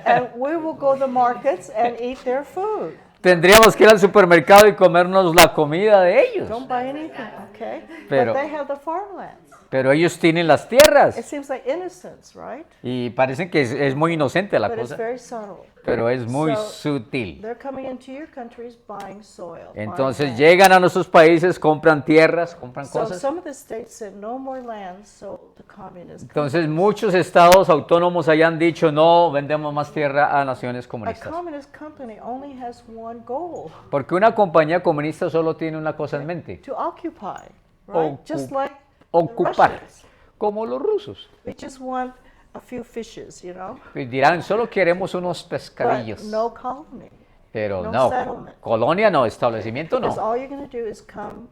And we will go to the markets and eat their food. Tendríamos que ir al supermercado y comernos la comida de ellos. Don't buy anything, okay? Pero- But they have the farmlands. Pero ellos tienen las tierras It seems like innocence, right? y parecen que es muy inocente la But it's cosa, very subtle. pero es muy So, sutil. They're coming into your countries buying soil. buying Entonces land. llegan a nuestros países, compran tierras, compran So cosas. some of the states said no more land sold to communist Entonces muchos estados autónomos hayan dicho no vendemos más tierra a naciones A comunistas. communist company only has one goal, Porque una compañía comunista solo tiene una cosa en mente, to occupy, right? Just like the ocupar, Russians. como los rusos. We just want a few fishes, you know, Y dirán, solo queremos unos but pescadillos. no colony. Pero no no, settlement. colonia no, establecimiento Because no. all you're going to do is come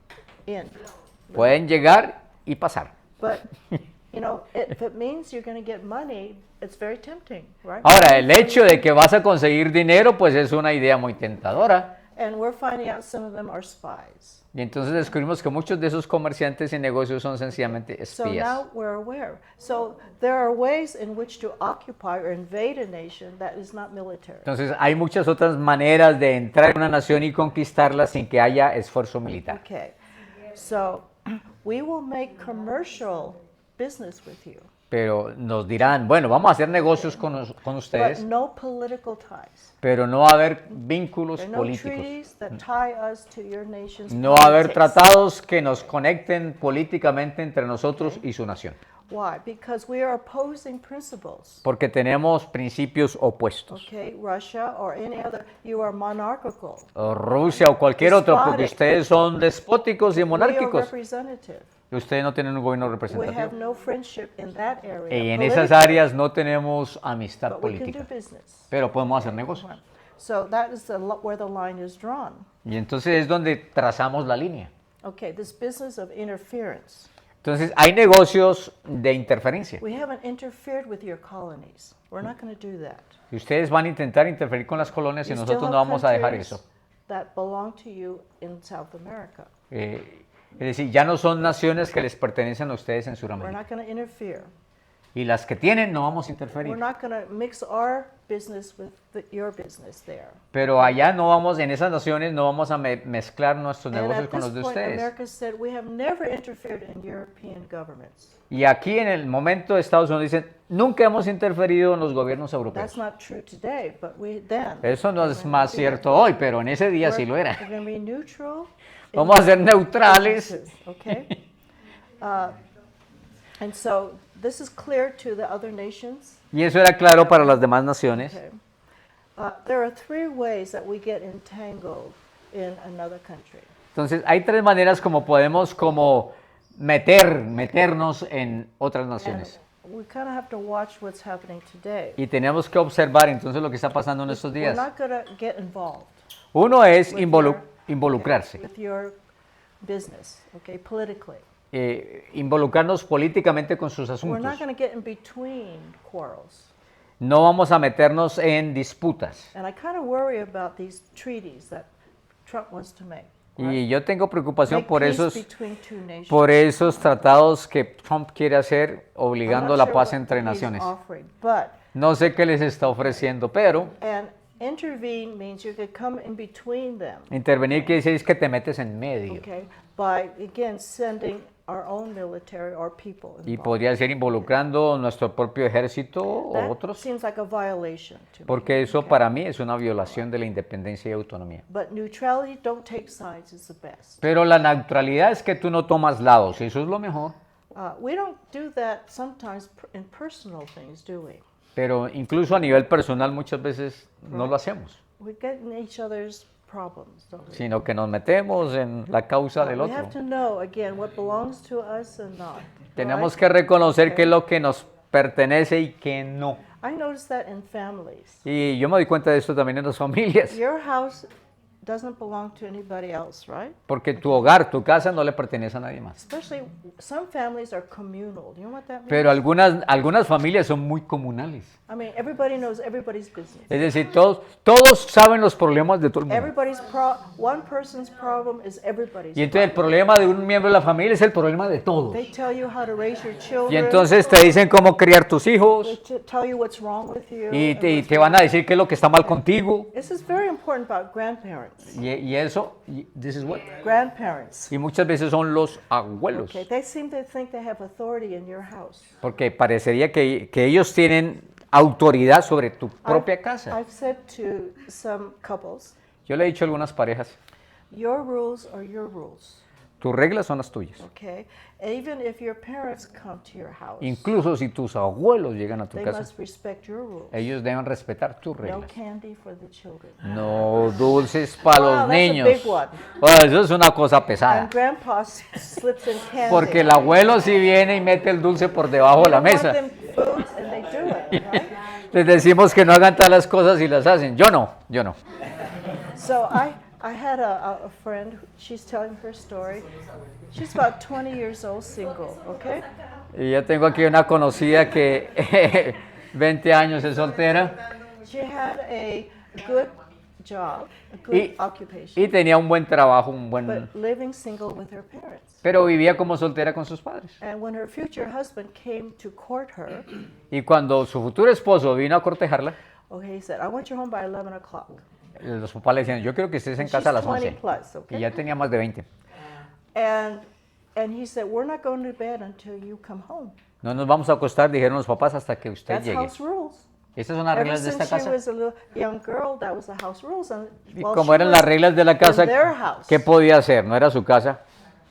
in. Pueden llegar y pasar. But, you know, if it means you're going to get money, it's very tempting, right? Ahora, el hecho de que vas a conseguir dinero, pues es una idea muy tentadora. And we're finding out some of them are spies. Y entonces descubrimos que muchos de esos comerciantes y negocios son sencillamente So espías. now we're aware. So there are ways in which to occupy or invade a nation that is not military. Entonces hay muchas otras maneras de entrar en una nación y conquistarla sin que haya esfuerzo militar. Okay. So we will make commercial business with you, Pero nos dirán, bueno, vamos a hacer negocios con but ustedes, no political ties. pero no va a haber vínculos There are no políticos. treaties that tie us to your nation's No va a haber politics. tratados que nos conecten políticamente entre nosotros y su nación, Why? Because we are opposing principles. porque tenemos principios opuestos. Okay, Russia or any other, you are monarchical. O Rusia o cualquier otro, porque Despotic. ustedes son despóticos y We are monárquicos. representative. Y ustedes no tienen un gobierno We have representativo. no friendship in that area. Y en esas politically, áreas no tenemos amistad but we can do política, business. pero podemos hacer negocios. So that is where the line is drawn. Y entonces es donde trazamos la línea. Okay, this business of interference. Entonces hay negocios de interferencia. We haven't interfered with your colonies. We're not going to do that. Y ustedes van a intentar interferir con las colonias y You nosotros still no have vamos a dejar countries eso. that belong to you in South America. Es decir, ya no son naciones que les pertenecen a ustedes en We're Sudamérica. not going to interfere. Y las que tienen no vamos a We're interferir. not going to mix our business with your business there. Pero allá no vamos, en esas naciones no vamos a mezclar nuestros And negocios at con this los de point, ustedes. America said we have never interfered in European governments. Y aquí en el momento Estados Unidos dicen, nunca hemos interferido en los gobiernos That's europeos. not true today, but we then. Eso no es más cierto hoy, pero en ese día sí lo era. We're going to be neutral. in Vamos a ser neutrales. businesses, okay? And so this is clear to the other nations. Y eso era claro para las demás naciones. Okay. There are three ways that we get entangled in another country. Entonces hay tres maneras como podemos meternos en otras And naciones. we kind of have to watch what's happening today. Y tenemos que observar entonces lo que está pasando en estos We're días. not going to get involved Uno es with involucrarse, with your business, okay, politically. involucrarnos políticamente con sus We're not asuntos. going to get in between quarrels. No vamos a meternos en disputas. And I kind of worry about these treaties that Trump wants to make. Y yo tengo preocupación Make por peace esos, between two nations. por esos tratados que Trump quiere hacer I'm obligando not la sure paz what entre he's naciones. offering, but No sé qué les está ofreciendo, pero and intervene means you could come in between them, intervenir quiere decir que te metes en medio. okay, by again sending our own military or people Y involved. podría ser involucrando nuestro propio ejército o That otros, seems like a violation to me. porque eso para mí es una violación de la independencia y autonomía. But neutrality, don't take sides, is the best. Pero la neutralidad es que tú no tomas lados, eso es lo mejor. We don't do that sometimes in personal things, do we? Pero incluso a nivel personal muchas veces no lo hacemos, We get in each other's problems, don't we? sino que nos metemos en la causa del We have otro. to know again what belongs to us and not. Tenemos right? que reconocer qué es lo que nos pertenece y qué no. I notice that in families. Y yo me doy cuenta de esto también en las familias, Your house doesn't belong to anybody else, right? porque tu hogar, tu casa no le pertenece a nadie más. Especially some families are communal. Do you know what that means? Pero algunas familias son muy comunales. I mean, everybody knows everybody's business. Es decir, todos saben los problemas de todo el mundo. One person's problem is everybody's Y entonces el problem. problema de un miembro de la familia es el problema de todos. They tell you how to raise your children. Y entonces te dicen cómo criar tus They hijos tell you what's wrong with you. y and te, what's te van a wrong. decir qué es lo que está mal contigo. This is very important about grandparents. Y eso, this is what. Grandparents. Y muchas veces son los abuelos. Okay, they seem to think they have authority in your house. Porque parecería que ellos tienen autoridad sobre tu propia casa. I've said to some couples, Yo le he dicho a algunas parejas, your rules are your rules. tus reglas son las tuyas. Okay, even if your parents come to your house, Incluso si tus abuelos llegan a tu they casa, must respect your rules. ellos deben respetar tus No reglas. candy for the children. No dulces para Wow, los that's a niños. big one. Eso es una cosa pesada. And grandpa slips in candy. Porque el abuelo sí viene y mete el dulce por debajo de You la don't want mesa. them foods, and they do Les decimos que no hagan tales cosas y las hacen. Yo no. So I had a friend, she's telling her story. She's about 20 years old, single, okay? Y yo tengo aquí una conocida que 20 años es soltera She had a good job, a good y occupation, tenía un buen trabajo, but living single with her parents. pero vivía como soltera con sus padres. And when her future husband came to court her, Y cuando su futuro esposo vino a cortejarla, okay, he said, I want you home by 11 o'clock. los papás le decían, yo quiero que estés en And casa a she's las 20 11. plus, Y okay? ya tenía más de 20. And he said, we're not going to bed until you come home. No nos vamos a acostar, dijeron los papás, hasta que usted That's llegue. house rules. Estas son las Ever reglas de since esta she casa. was a little young girl, that was the house rules. And Y while como she eran was las reglas de la casa, in their house, ¿qué podía hacer? No era su casa.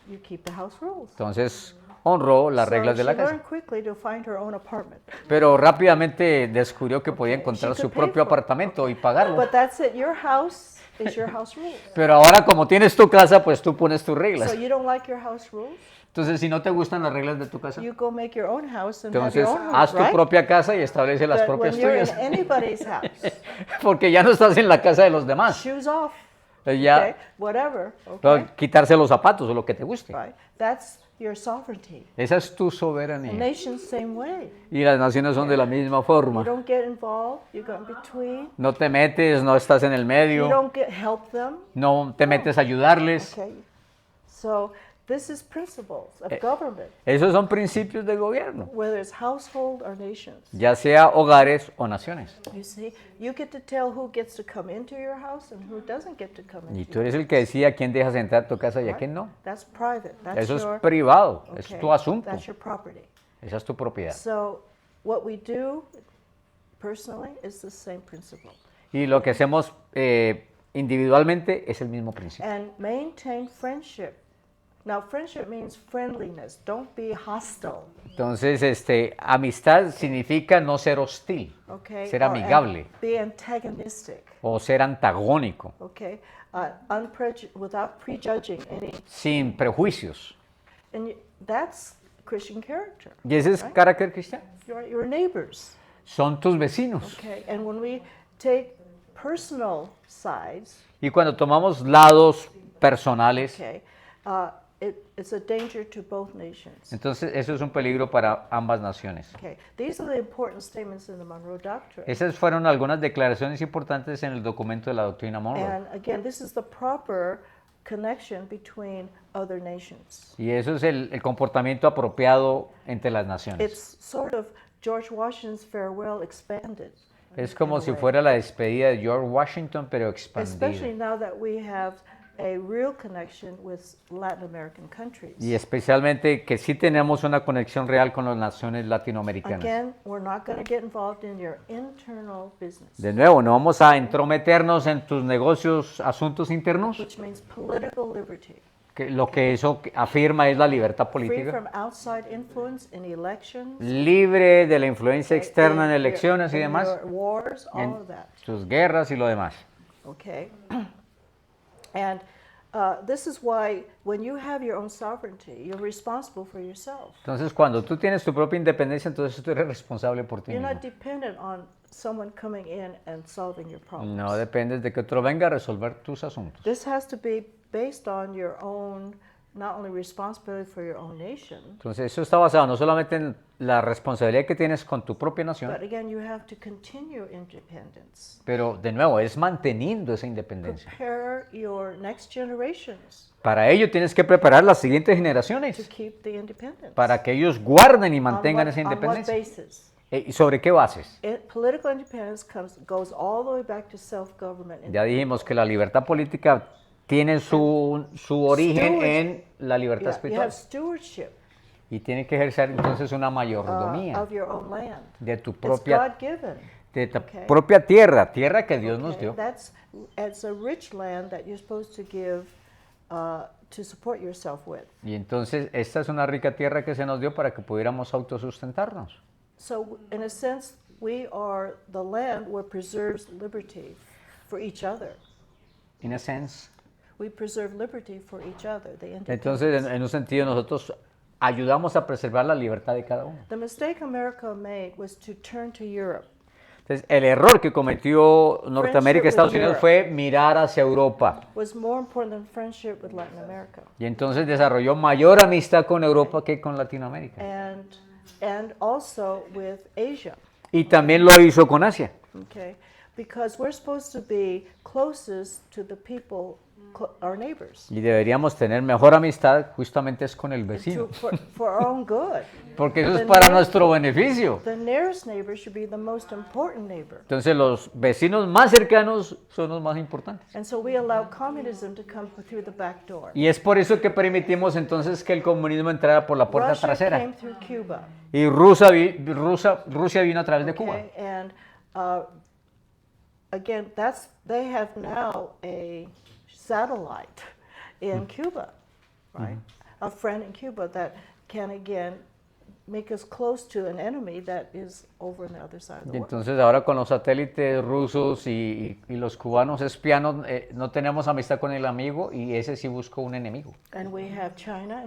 you keep the house rules. Entonces honró las reglas de So la she casa. learned quickly to find her own apartment. Pero rápidamente descubrió que podía Okay, encontrar she su could pay propio for it. apartamento y pagarlo. But that's it. Your house is your house rules. Pero ahora como tienes tu casa, pues tú pones tus reglas. So you don't like your house rules? Entonces, si no te gustan las reglas de tu casa, You go make your own house and have entonces your own rules, haz tu right? propia casa y establece las But propias when you're in tuyas. anybody's house, Porque ya no estás en la casa de los demás. shoes off, Ya okay? Whatever, okay? quitarse los zapatos o lo que te guste. Right? That's your sovereignty. Esa es tu The soberanía. nations same way. Y las naciones son de la misma You forma. don't get involved. You go in between. No te metes, no estás en el You medio, don't help them. no te metes a ayudarles. Okay. So this is principles of government, Esos son principios de gobierno, whether it's household or nations. ya sea hogares o naciones. You see, you get to tell who gets to come into your house and who doesn't get to come Y into tú your eres el que decide a quién dejas entrar a tu casa y a house. quién no. That's private. That's Eso es your, privado, es okay, tu asunto, That's your property. esa es tu propiedad. So what we do personally is the same principle. Y lo que hacemos individualmente es el mismo principio. And maintain friendship. Now, friendship means friendliness. Don't be hostile. Entonces, amistad significa no ser hostil, Okay. ser Or amigable be antagonistic. o ser antagónico, Okay. Without prejudging any. sin prejuicios. And that's Christian character. Y ese es Right. carácter cristiano. Your neighbors. Son tus vecinos. Okay. And when we take personal sides, Y cuando tomamos lados personales, okay, it's a danger to both nations. entonces eso es un peligro para ambas naciones. Okay. These are the important statements in the Monroe Doctrine. Esas fueron algunas declaraciones importantes en el documento de la doctrina Monroe. And again, this is the proper connection between other nations. Y eso es el comportamiento apropiado entre las naciones. It's sort of George Washington's farewell expanded. Es como in a si way. fuera la despedida de George Washington, pero Especially expandida. now that we have a real connection with Latin American countries. Y especialmente que sí tenemos una conexión real con las naciones latinoamericanas. Again, we're not going to get involved in your internal business, De nuevo, no vamos a entrometernos en tus negocios, asuntos internos, which means political liberty. que lo que eso afirma es la libertad Free política, from outside influence in elections, libre de la influencia externa en your- elecciones y in demás, your wars, all en of that. tus guerras y lo demás. Okay. And this is why when you have your own sovereignty, you're responsible for yourself. Entonces, cuando tú tienes tu propia independencia, entonces tú eres responsable por ti You're not mismo. dependent on someone coming in and solving your problems. No dependes de que otro venga a resolver tus asuntos. This has to be based on your own, not only responsibility for your own nation, Entonces, eso está basado no solamente en la responsabilidad que tienes con tu propia nación, but again, you have to continue independence. pero de nuevo, es manteniendo esa independencia. Prepare your next generations Para ello tienes que preparar las siguientes to generaciones, keep the independence. para que ellos guarden y On mantengan esa on what independencia. basis? ¿Y sobre qué bases? Political independence goes all the way back to self-government. Ya dijimos que la libertad política tiene su origen en la libertad You espiritual have stewardship y tiene que ejercer entonces una mayordomía of your own land. de tu It's propia, God-given. de tu Okay. propia tierra, tierra que Dios nos Okay, dio. it's a rich land that you're supposed to give to support yourself with. Y entonces esta es una rica tierra que se nos dio para que pudiéramos autosustentarnos. So, in a sense, we are the land where preserves liberty for each other. In a sense. We preserve liberty for each other. The Entonces, en un sentido, nosotros ayudamos a preservar la libertad de cada uno. The mistake America made was to turn to Europe. Entonces, el error que cometió Norteamérica y Estados with Unidos Europe. fue mirar hacia Europa. Was more important than friendship with Latin America. Y entonces desarrolló mayor amistad con Europa que con Latinoamérica. And also with Asia. Y también lo hizo con Asia. Okay, because we're supposed to be closest to the people, our neighbors, Y deberíamos tener mejor amistad justamente es con el vecino. for our own good. Porque eso es The para near- nuestro beneficio. The nearest neighbor should be the most important neighbor. Entonces los vecinos más cercanos son los más importantes. And so we allow communism to come through the back door. Y es por eso que permitimos entonces que el comunismo entrara por la puerta Russia trasera. came through Cuba. Y Rusia vino a través de Cuba. Okay, and again, they have now a satellite in Cuba, right? A friend in Cuba that can again make us close to an enemy that is over on the other side of Y the world. entonces ahora con los satélites rusos y los cubanos espianos no tenemos amistad con el amigo y ese sí buscó un enemigo. And we have China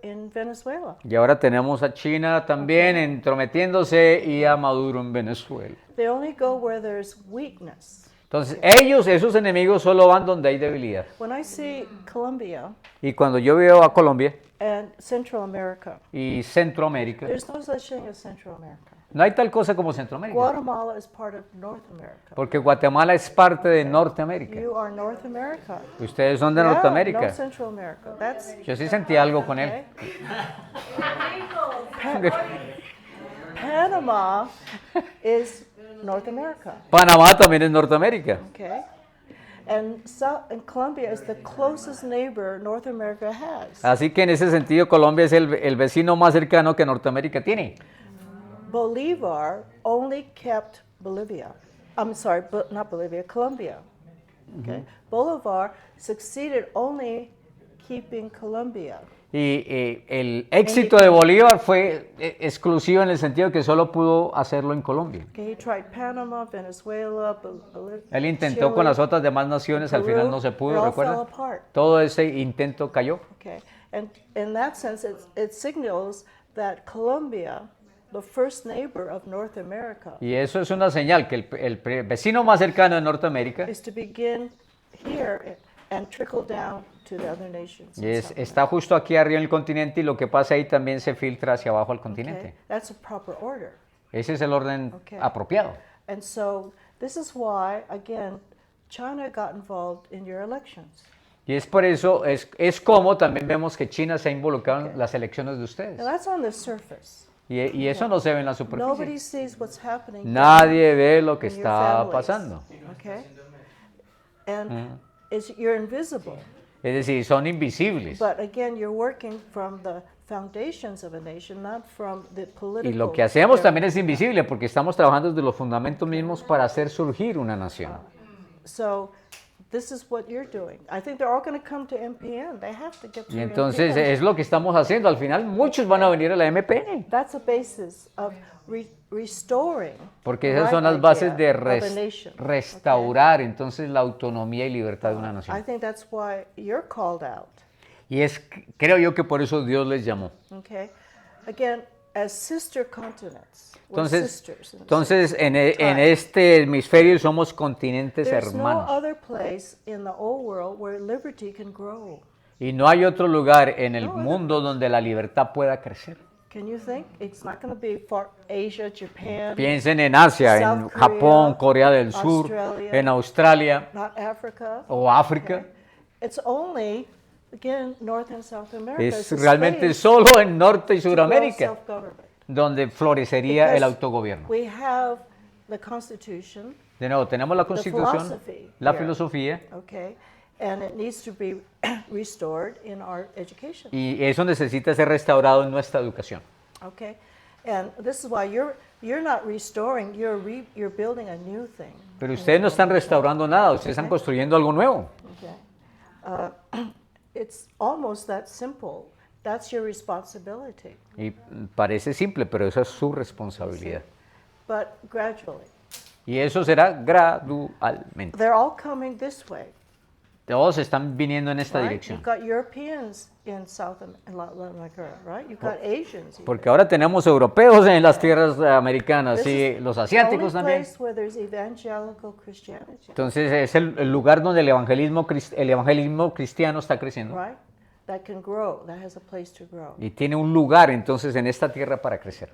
in Venezuela. Y ahora tenemos a China también entrometiéndose y a Maduro en Venezuela. They only go where there's weakness. Entonces ellos, esos enemigos, solo van donde hay debilidad. When I see Colombia Y cuando yo veo a Colombia and Central America, y Centroamérica, there's no such thing as Central America. no hay tal cosa como Centroamérica. Guatemala is part of North America. Porque Guatemala es parte de Norteamérica. You are North America. Ustedes son de Yeah, Norteamérica. No Central America. That's Yo sí sentí algo con él. okay. Panama is North America. Panamá también es Norteamérica. Okay. And Colombia is the closest neighbor North America has. Así que en ese sentido Colombia es el vecino más cercano que Norteamérica tiene. Bolivar only kept Bolivia. I'm sorry, not Bolivia, Colombia. Okay. Bolivar succeeded only keeping Colombia. Y el éxito de Bolívar fue exclusivo en el sentido que solo pudo hacerlo en Colombia. Okay, he tried Panama, Venezuela, Bolivia. Él intentó con las otras demás naciones, al final no se It pudo, all ¿recuerdan? fell apart. Todo ese intento cayó. Okay, and in that sense, it signals that Colombia, the first neighbor of North America, Y eso es una señal que el vecino más cercano de Norteamérica is to begin here and trickle down to the other nations. y está justo aquí arriba en el continente y lo que pasa ahí también se filtra hacia abajo al continente. Okay, that's a proper order. Ese es el orden Okay. apropiado. And so this is why, again, China got involved in your elections. Y es por eso, es como también vemos que China se ha involucrado en las elecciones de ustedes. Now that's on the surface. Y eso no se ve en la Nobody superficie. sees what's happening Nadie ve lo que in your está families. pasando. Okay? And you're invisible. Es decir, son invisibles. But again, you're working from the foundations of a nation, not from the political. Y lo que hacemos también es invisible porque estamos trabajando desde los fundamentos mismos para hacer surgir una nación. So this is what you're doing. I think they're all going to come to MPN. They have to get to Y entonces MPN. es lo que estamos haciendo. Al final muchos van a venir a la MPN. That's a basis of restoring. Porque the esas right son las bases de idea of a nation. restaurar entonces la autonomía y libertad de una I nación. think that's why you're called out. Y creo yo que por eso Dios les llamó. Okay? Again, as sister continents. We're sisters in the Entonces en este hemisferio somos continentes There's no hermanos. other place in the old world where liberty can grow. Y no hay otro lugar en el mundo donde la libertad pueda crecer. Can you think? It's not going to be for Asia, Japan, Piensen en Asia, en South Japón, Korea, Corea del Sur, Australia. en Australia not Africa. o África. It's only, again, North and South America. Es a realmente space solo en Norte y to grow Suramérica self-government. donde florecería el Because autogobierno. We have the Constitution, De nuevo, tenemos la Constitución, philosophy la here. filosofía, okay, and it needs to be restored in our education. y eso necesita ser restaurado en nuestra educación. Okay, and this is why you're not restoring. You're building a new thing. Pero ustedes no están restaurando nada, ustedes están construyendo algo nuevo. Okay, it's almost that simple. That's your responsibility. Y parece simple, pero esa es su responsabilidad. But gradually, Y eso será gradualmente. they're all coming this way. Todos están viniendo en esta right? dirección. You've got Europeans in Latin America, right? You've got Asians. even. Porque ahora tenemos europeos en las tierras americanas This y is los the asiáticos only también. place where there's evangelical Christianity, Entonces es el lugar donde el evangelismo cristiano está creciendo. right? That can grow, that has a place to grow. Y tiene un lugar entonces en esta tierra para crecer.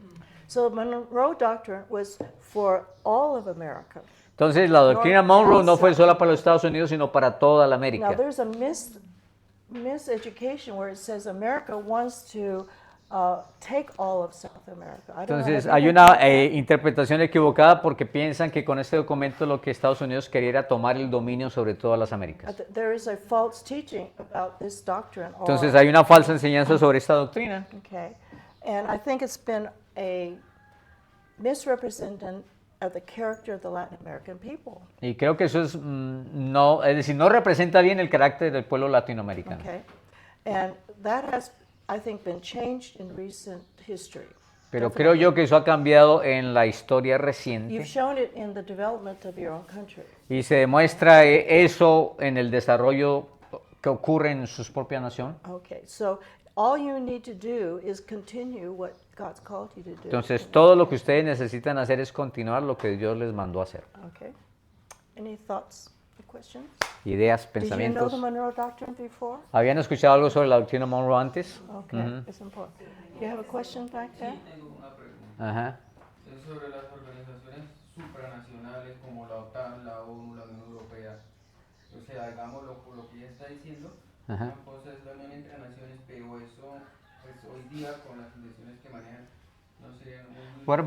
So the Monroe Doctrine was for all of America. Entonces la doctrina North Monroe and no fue South. solo para los Estados Unidos, sino para toda la Now América. there's a miseducation where it says America wants to take all of South America. I don't know, Entonces have you hay been una told that? interpretación equivocada porque piensan que con este documento lo que Estados Unidos quería era tomar el dominio sobre todas las Américas. There is a false teaching about this doctrine. Entonces hay una falsa enseñanza sobre esta doctrina. Okay, and I think it's been a misrepresentation of the character of the Latin American people. Y creo que eso es, no, es decir, no representa bien el carácter del pueblo latinoamericano. Okay, and that has, I think, been changed in recent history. Pero creo yo que eso ha cambiado en la historia You've reciente shown it in the development of your own country. y se demuestra eso en el desarrollo que ocurre en su propia nación. Okay, so all you need to do is continue what God's called you to do. Entonces todo lo que ustedes necesitan hacer es continuar lo que Dios les mandó a hacer. Okay. Any thoughts or questions? Ideas, Did you know pensamientos. the Monroe Doctrine before? ¿Habían escuchado algo sobre la doctrina Monroe antes? Okay, it's important. You have a question back there? Tengo una pregunta. Ajá. Es sobre las organizaciones supranacionales como la OTAN, la ONU, la Unión Europea. O sea, digámoslo por lo que ella está diciendo, Ajá. una cosa es la unión entre naciones, pero eso, pues hoy día con las intenciones que manejan, no sería muy... What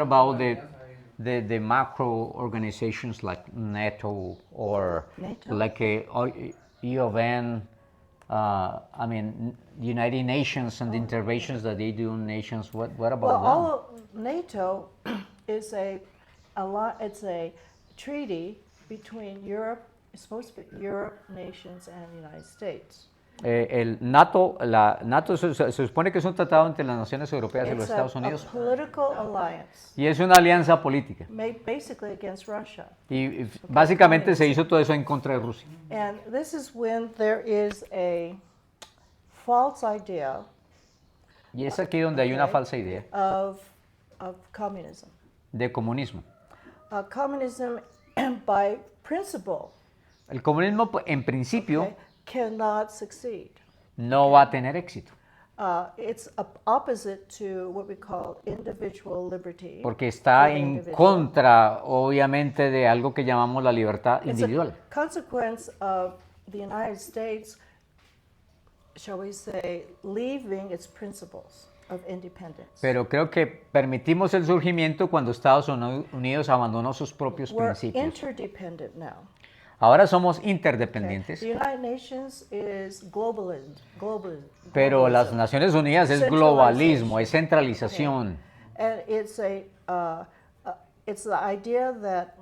about the macro organizations like NATO or NATO? like UN, I mean United Nations and the interventions that they do in nations? What Well, about all of NATO is it's a treaty between Europe, it's supposed to be Europe, nations, and the United States. El NATO, la NATO se supone que es un tratado entre las naciones europeas y los It's Estados a Unidos political alliance, y es una alianza política made basically against Russia. y básicamente se hizo todo eso en contra de Rusia. And this is when there is a false idea Y es aquí donde hay una Okay. falsa idea of communism. de comunismo. Communism, by principle, El comunismo en principio okay, cannot succeed. no va a tener éxito It's opposite to what we call individual liberty. porque está for the en individual. contra, obviamente, de algo que llamamos la libertad It's individual. a consequence of the United States, shall we say, leaving its principles of independence. Pero creo que permitimos el surgimiento cuando Estados Unidos abandonó sus propios We're principios. interdependent now. Ahora somos Okay? interdependientes, The United Nations is globalism. pero las globalism. Naciones Unidas es globalismo, es centralización. And it's the idea that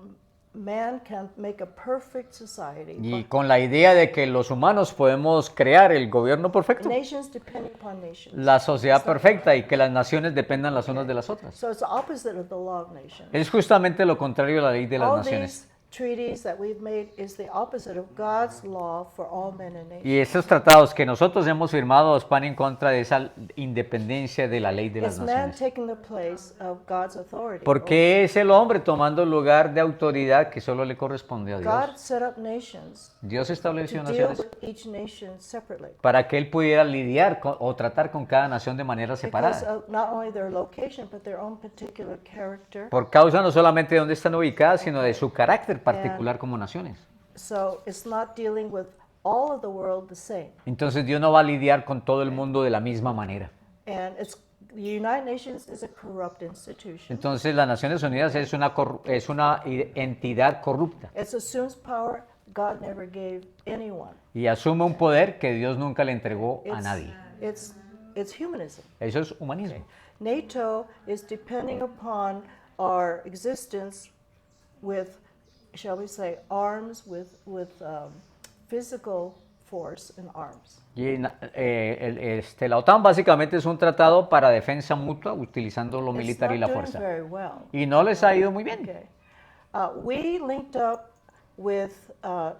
man can make a perfect society. Y con la idea de que los humanos podemos crear el gobierno perfecto, Nations depend upon nations. la sociedad perfecta y que las naciones dependan las unas de las otras. So it's the opposite of the law of nations. Es justamente lo contrario a la ley de las All naciones. these treaties that we've made is the opposite of God's law for all men and nations. Y estos tratados que nosotros hemos firmado van en contra de esa independencia de la ley de las It's man naciones. taking the place of God's authority. Porque es el hombre tomando el lugar de autoridad que solo le corresponde a God Dios. set up nations Dios estableció to deal naciones with each nation separately. para que Él pudiera lidiar o tratar con cada nación de manera Because separada. of not only their location, but their own particular character. Por causa no solamente de dónde están ubicadas, sino de su carácter particular como naciones. So it's not dealing with all of the world the same. Entonces Dios no va a lidiar con todo el mundo de la misma manera. And the United Nations is a corrupt institution. Entonces las Naciones Unidas es una entidad corrupta It assumes power God never gave anyone. y asume un poder que Dios nunca le entregó a nadie. It's humanism. Eso es humanismo. NATO is depending upon our existence with, shall we say, arms, with physical force and arms. Y la OTAN básicamente es un tratado para defensa mutua utilizando lo It's militar y not la doing fuerza. very well. Y no les ha ido muy bien. Okay. We linked up with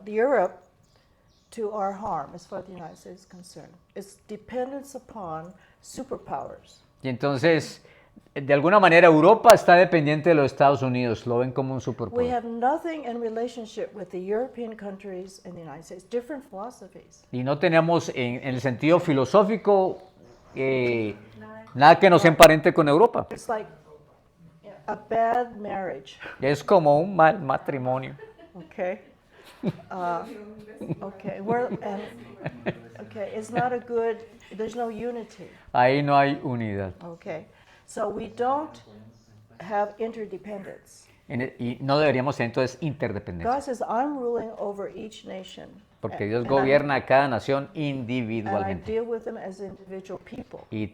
Europe to our harm as far as the United States is concerned. It's dependence upon superpowers. Y entonces, de alguna manera, Europa está dependiente de los Estados Unidos, lo ven como un We superpoder. have nothing in relationship with the European countries and the United States, different philosophies. Y no tenemos, en el sentido filosófico, nada que nos emparente con Europa. It's like a bad marriage, Es como un mal matrimonio. okay? Okay, okay, it's not a good, there's no unity, Ahí no hay unidad. okay? So we don't have interdependence. Y no deberíamos tener entonces interdependencia. God says, I'm ruling over each nation. Porque Dios and gobierna a cada nación I individualmente. deal with them as individual people. Y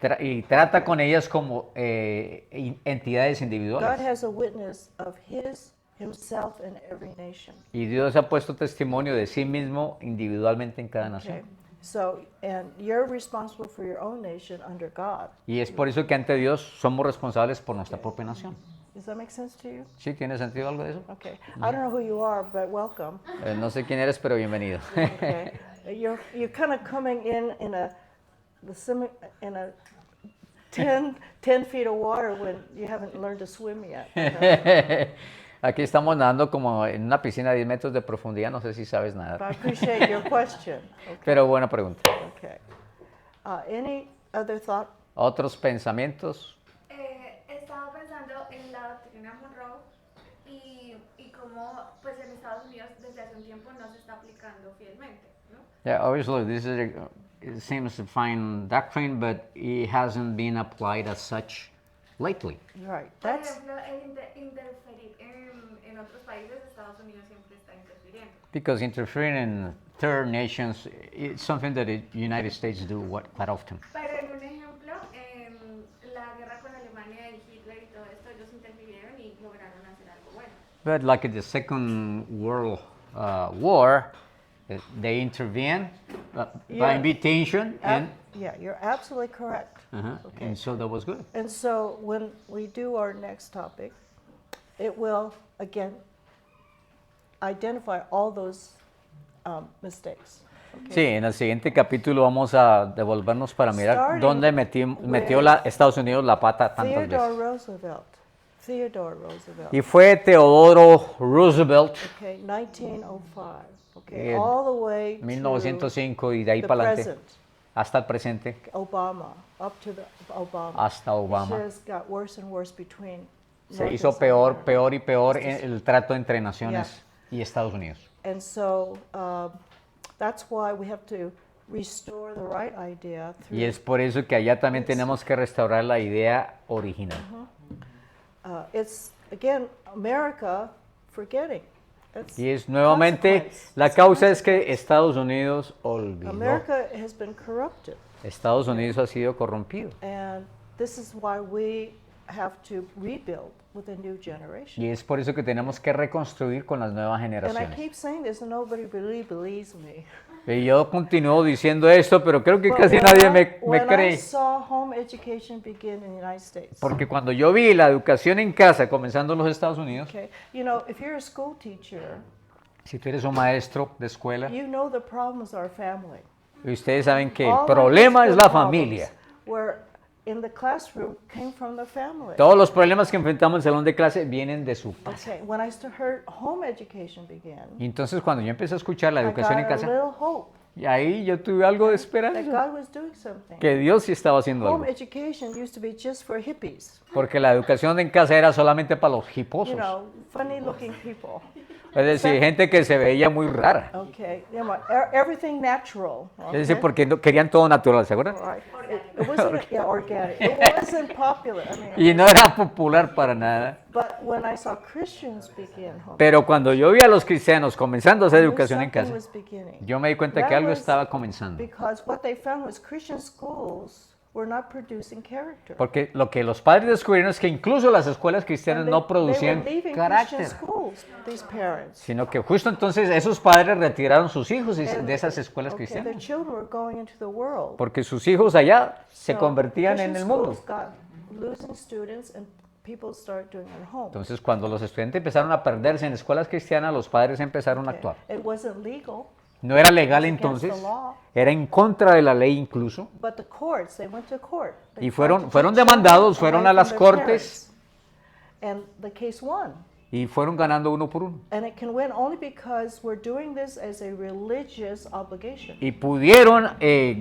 trata con ellas como entidades God individuales. has a witness of himself in every nation. Y Dios ha puesto testimonio de sí mismo individualmente en cada Okay. nación. So, and you're responsible for your own nation under God. Y es por eso que ante Dios somos responsables por nuestra propia nación. Does that make sense to you? ¿Sí? ¿Tiene sentido algo de eso? Okay. I don't know who you are, but welcome. No sé quién eres, pero bienvenido. Okay. You're kind of coming in a 10 feet of water when you haven't learned to swim yet. Aquí estamos nadando como en una piscina de 10 metros de profundidad, no sé si sabes But I nadar. appreciate your question. Okay. Pero buena pregunta. Okay. Any other thought? ¿Otros pensamientos? Estaba pensando en la doctrina Monroe y cómo pues en Estados Unidos desde hace un tiempo no se está aplicando fielmente, ¿no? Yeah, obviously this is it seems a fine doctrine, but it hasn't been applied as such lately. Right. Por That's ejemplo, el interferir en otros países, Estados Unidos siempre está interfiriendo. Because interfering in third nations is something that the United States do quite often. Pero en un ejemplo, en la guerra con Alemania y Hitler y todo esto, ellos interfirieron y lograron hacer algo bueno. But like in the Second World War, they intervened by Yeah. invitation, and yeah, you're absolutely correct. and so that was good. And so when we do our next topic, it will again identify all those mistakes. Okay? Sí, en el siguiente capítulo vamos a devolvernos para mirar Starting dónde metió Estados Unidos la pata tantas Theodore Roosevelt. Y fue Teodoro Roosevelt, Okay, 1905. Okay, Eh, all the way to 1905 y de ahí the para adelante present. hasta el presente, Obama, up to the Obama. hasta Obama. It just got worse and worse between. Se North hizo and South peor, America. peor y peor el trato entre naciones y Estados Unidos. And so that's why we have to restore the right idea through. Y es por eso que allá también tenemos que restaurar la idea original. It's again America forgetting. That's Y es nuevamente, consequence. la It's causa es que consequence. Estados Unidos olvidó. America has been corrupted, Estados Unidos ha sido corrompido. and this is why we have to rebuild with a new generation. Y es por eso que tenemos que reconstruir con las nuevas And I generaciones. keep saying this, and nobody really believes me. Y yo continúo diciendo esto, pero creo que But casi when nadie I- me when I cree. saw home education begin in the United States. Porque cuando yo vi la educación en casa comenzando en los Estados Unidos, Okay, you know, if you're a school teacher, si tú eres un maestro de escuela, you know the problems are family. y ustedes saben que el All the problema es la different familia. problems were in the classroom came from the family. Todos los problemas que enfrentamos en el salón de clase vienen de su casa. Okay, when I heard home education begin, Y entonces cuando yo empecé a escuchar la I got educación en a casa, little hope y ahí yo tuve algo de that esperanza, God was doing something. que Dios sí estaba haciendo algo. Home education used to be just for hippies, Porque la educación en casa era solamente para los you hiposos. know, funny-looking people. Es decir, gente que se veía muy rara. Okay, you know, everything natural. Es decir, okay? porque querían todo natural, ¿se acuerdan? Right. It wasn't yeah, organic. It wasn't popular. I mean, Y no era popular para nada. but when I saw Christians begin home, Pero cuando yo vi a los cristianos comenzando a hacer educación en something casa, was beginning. yo me di cuenta que That algo was estaba comenzando. Because what they found was Christian schools were not producing character. Porque lo que los padres descubrieron es que incluso las escuelas cristianas And no they producían were leaving carácter, Christian schools, these parents. sino que justo entonces esos padres retiraron sus hijos de esas escuelas Okay, their cristianas. children were going into the world. Porque sus hijos allá se So, convertían en Christian el mundo. schools got losing students and people started doing it at home. Entonces, cuando los estudiantes empezaron a perderse en escuelas cristianas, los padres empezaron a Okay. actuar. It wasn't legal. No era legal It's against the entonces, law. era en contra de la ley incluso. But the courts, they went to court. They Y tried to fueron take demandados, children fueron away a las from their cortes parents. And the case won. y fueron ganando uno por uno. And it can win only because we're doing this as a religious obligation. Y pudieron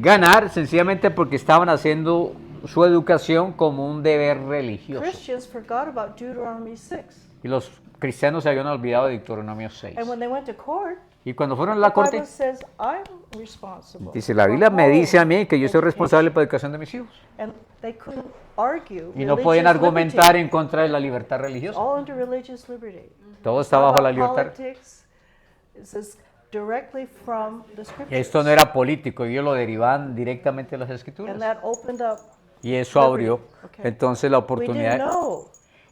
ganar sencillamente porque estaban haciendo su educación como un deber religioso. Christians forgot about Deuteronomy 6. Y los cristianos se habían olvidado de Deuteronomio 6. And when they went to court, Y cuando fueron a la the corte, Bible says, I'm responsible. dice, la for Biblia me all dice a mí que yo soy education." responsable por la educación de mis hijos. And they couldn't argue. Y no podían religious argumentar liberty. en contra de la libertad It's religiosa. all under religious liberty. Todo está Not bajo la about libertad. politics. This is directly from the scriptures. Esto no era político, ellos lo derivaban directamente de las And escrituras. that opened up. Y eso abrió Okay. entonces la We didn't oportunidad. know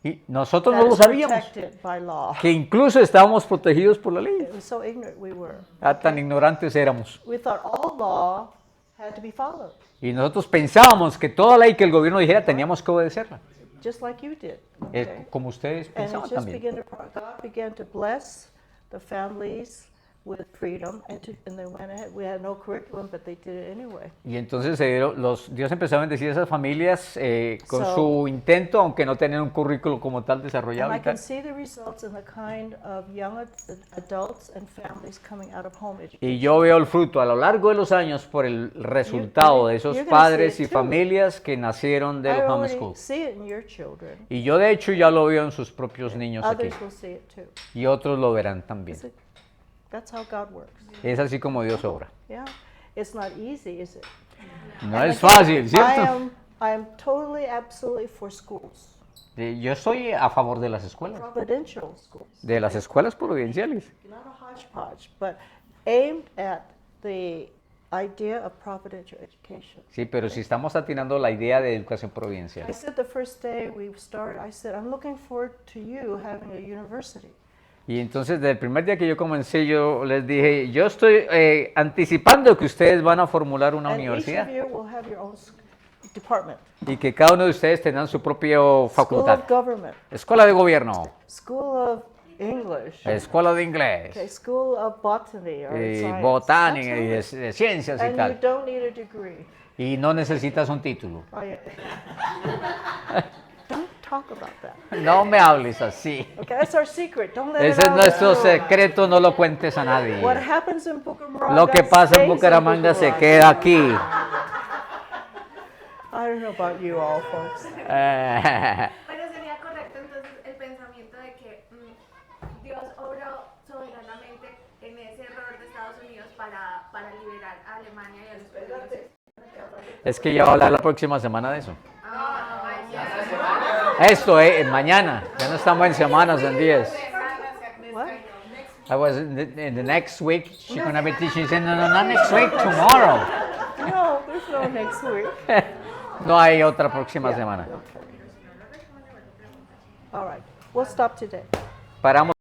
Y nosotros that no lo it's sabíamos, protected by law. que incluso estábamos protegidos por la ley. It was so ignorant we were. Tan ignorantes éramos. We thought all law had to be followed, Y nosotros pensábamos que toda ley que el gobierno dijera teníamos que obedecerla. just like you did. Okay? Como ustedes And pensaban it just también. God began to bless the families with freedom, and they went ahead. We had no curriculum, but they did it anyway. Y entonces Dios empezó a bendecir a esas familias con So- su intento, aunque no tenían un currículo como tal desarrollado And y I can tal. see the results in the kind of young adults and families coming out of home education. Y yo veo el fruto a lo largo de los años por el resultado de esos you're gonna see padres y it too. familias que nacieron de I los already homeschool. see it in your children. Y yo de hecho ya lo veo en sus propios niños aquí. Others will see it too. Y otros lo verán también. That's how God works. Es así como Dios obra. Yeah, it's not easy, is it? No And es again, fácil, ¿cierto? I am totally, absolutely for schools, Yo estoy a favor de las escuelas, providential schools, de las escuelas providenciales. not a hodgepodge, but aimed at the idea of providential education. Sí, pero si estamos atinando la idea de educación I providencial. said the first day we started, I said, I'm looking forward to you having a university. Y entonces, desde el primer día que yo comencé, yo les dije, yo estoy anticipando que ustedes van a formular una And each of universidad you will have your own department. y que cada uno de ustedes tendrán su propia School facultad. of government, Escuela de gobierno, school of English, escuela de okay, inglés, school of botany or science. botánica y Absolutely. de ciencias y And you tal. don't need a degree. Y no necesitas un título. Don't talk about that. No me hables así. Okay, that's our secret. Don't let Ese it es out. nuestro secreto, no lo cuentes a nadie. What happens in Bucaramanga Lo que pasa en stays Bucaramanga se Bucaramanga. queda aquí. I don't know about you all, folks. Pero sería correcto entonces el pensamiento de que Dios obró soberanamente en ese error de Estados Unidos para liberar a Alemania y a los judíos. Es que ya va a hablar la próxima semana de eso. Ah, Esto, mañana. Ya no estamos en semanas, en días. What? I was in the next week. She's gonna be teaching. She said, no, not next week, tomorrow. No, there's no next week. No hay otra próxima semana. All right, we'll stop today. Paramos.